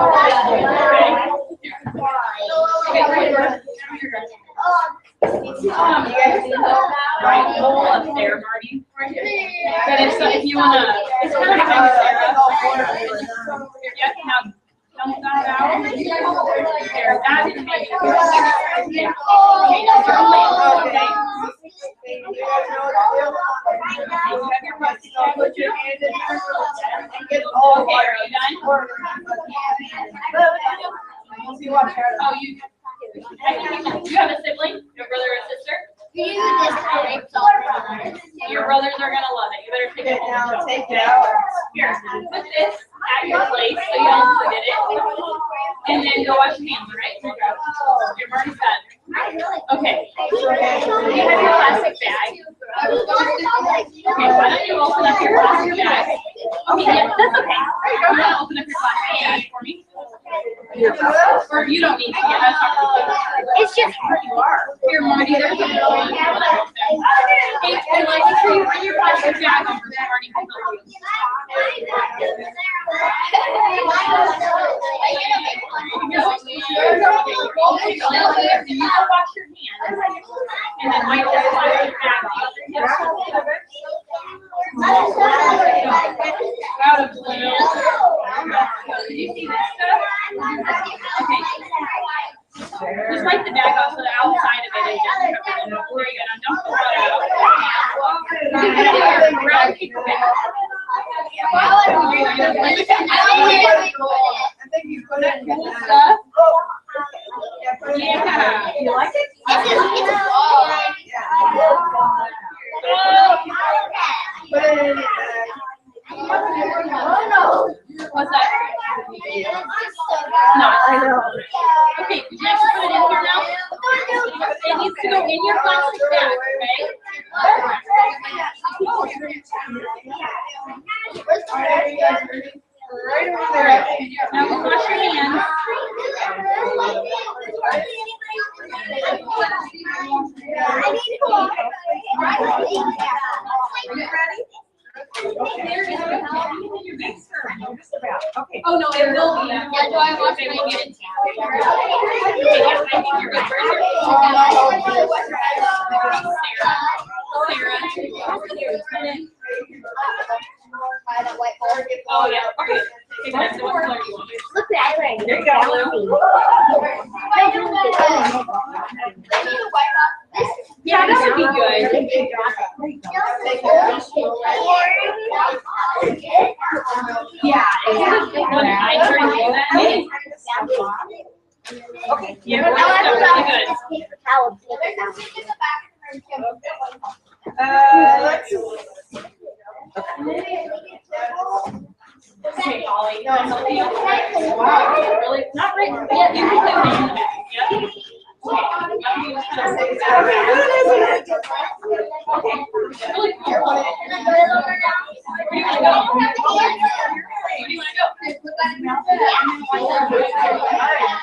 Right, bowl up there, Marty. But if you wanna, it's kind of behind Sarah. Yep, now dump that out. There, that is maybe. Yeah. Okay, that's your plan, okay? Put your hand in there and get Okay, are you done? Oh, you have a sibling? Your brother or sister? Your brothers are gonna love it. You better take it home. Now take it out. Here, put this at your place so you don't forget it. And then go wash your hands, all right? You're already done. Okay. You have your plastic bag. Okay, why don't you open up your plastic bag? Okay, yeah, that's okay. You want to open up your plastic bag for me? Or you don't need to. Yeah, that's not It's just where you are. Here, Marty, there's a little one. Hey, and like, make sure you bring your plastic bag over so Marty can help you. You go wash your hands. And then wipe this plastic bag off. Out of blue. Did you see this stuff? Okay. Just wipe the bag off so the outside of it is just covered. There you go. Now don't pull it out. You can do your brown paper bag. I think you put it in Cool stuff. Yeah. You like it? Put it in. What's that? No. I know. Okay, would you like to put it in here now? It needs to go in your plastic bag, okay? Right over there. Now go wash your hands. Okay. Oh, no, it will be. Yeah, do I wash it? We'll get it. Okay, yes, I think you're good. Where's Sarah. Oh, yeah. Okay. Okay, that's what color you want. Look at that. There you go. Yeah, that would be good. Yeah, it's one I turned to that. Okay. Yeah, but that's really good. Let's see. Okay, Ollie, can I help you? Wow, really? Not right. Yeah, you can put it in the bag. Yep. Okay. Really cool. Where do you want to go? Where do you want to go?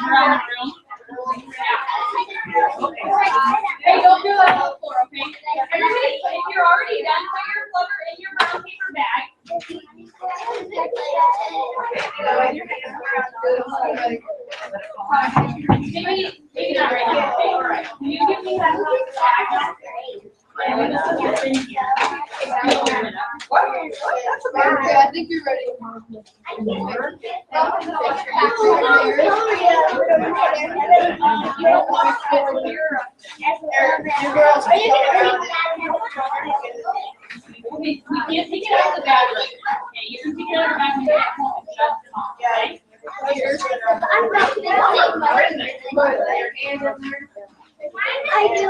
Around the room. Hey, don't do that on the floor, okay? Everybody, if you're already done, put your Clover in your brown paper bag. Maybe not right now. Okay, all right. Can you give me that bag? I think you're ready. Okay, you can't take it out of the bag right now. Okay, you can take it out of the bag when you get home and shut it off, okay? I do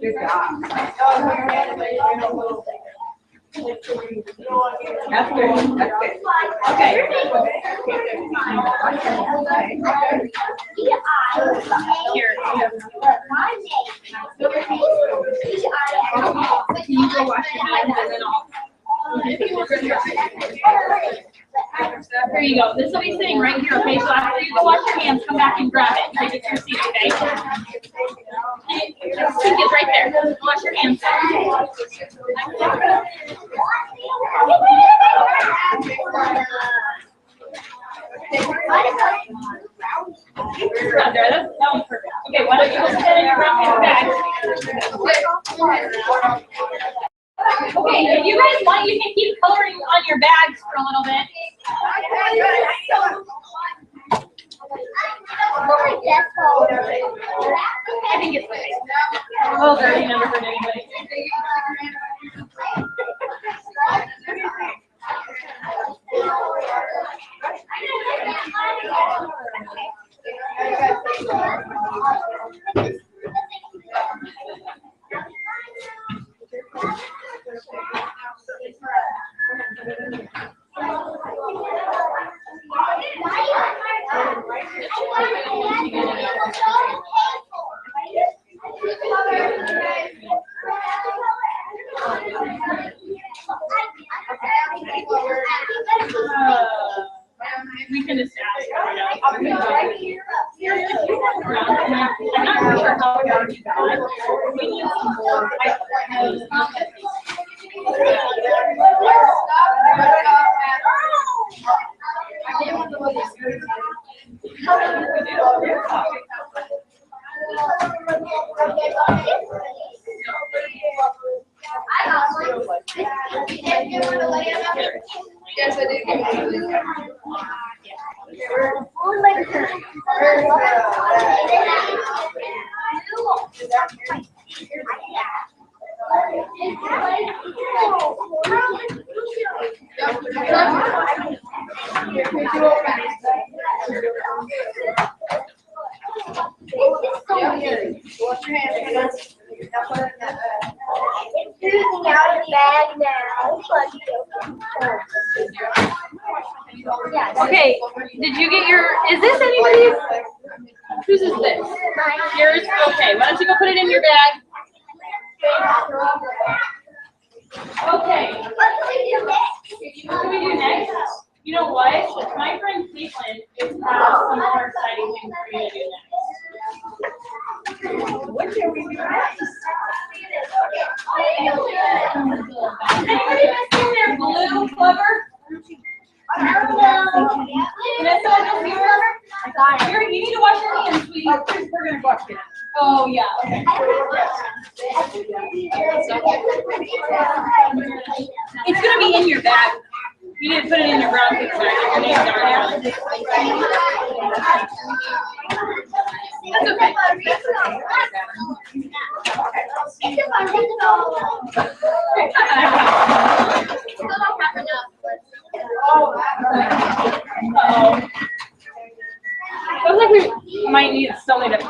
Good job. That's good. That's good. Okay. Here. Can you go wash your hands and then I'll. There you go. This will be sitting right here, okay? So after you go wash your hands, come back and grab it. Take it to your seat, okay? Sink is right there. Wash your hands. That was perfect. Okay, why don't you put that in your brown paper bag? Okay, if you guys want, you can keep coloring on your bags for a little bit. I think it's okay. Oh, dirty, never hurt anybody. We can just ask her. I'm not sure how far you got. We need some more. Yes, I do. Wash your hands. It's oozing out of the bag now. Okay, did you get your, is this anybody's? Whose is this? Yours? Okay, why don't you go put it in your bag? Okay. What do we do next? You know what? My friend Caitlin has some more exciting things for you to do next. What can we do next? Anybody missing their blue Clover? Vanessa, I don't see her. You need to wash your hands, sweetie. We're gonna wash it. Oh, yeah, okay. It's gonna be in your bag. You need to put it in your brown paper bag. Your name's already on it. That's okay. Looks like we might need still need a few.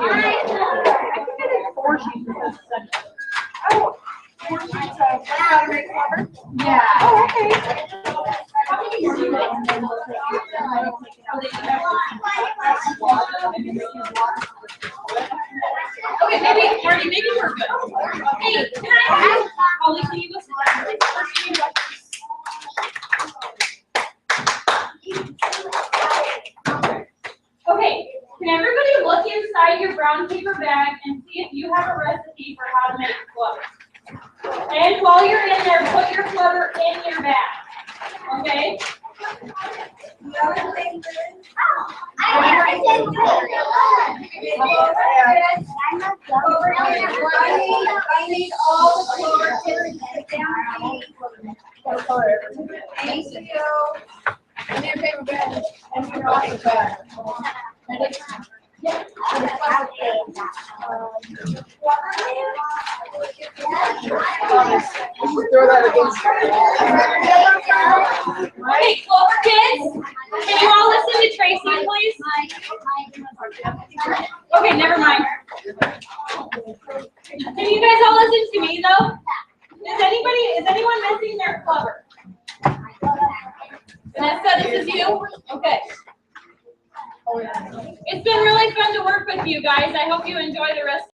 4 sheets of stuff. Oh, how to make Clover? Yeah. Oh, okay. Okay, maybe Marty, maybe we're good. Hey, can I ask Holly, can you listen to this? Okay, can everybody look inside your brown paper bag and see if you have a recipe for how to make Clover? And while you're in there, put your Clover in your bag. Okay? I need all the Clover Kids Day Camp. Thank you. I need a paper bag. And you're off the bag. Throw that against Hey, Clover Kids, can you all listen to Tracy, please? Okay, never mind. Can you guys all listen to me, though? Is anyone missing their Clover? Vanessa, this is you? Okay. It's been really fun to work with you guys. I hope you enjoy the rest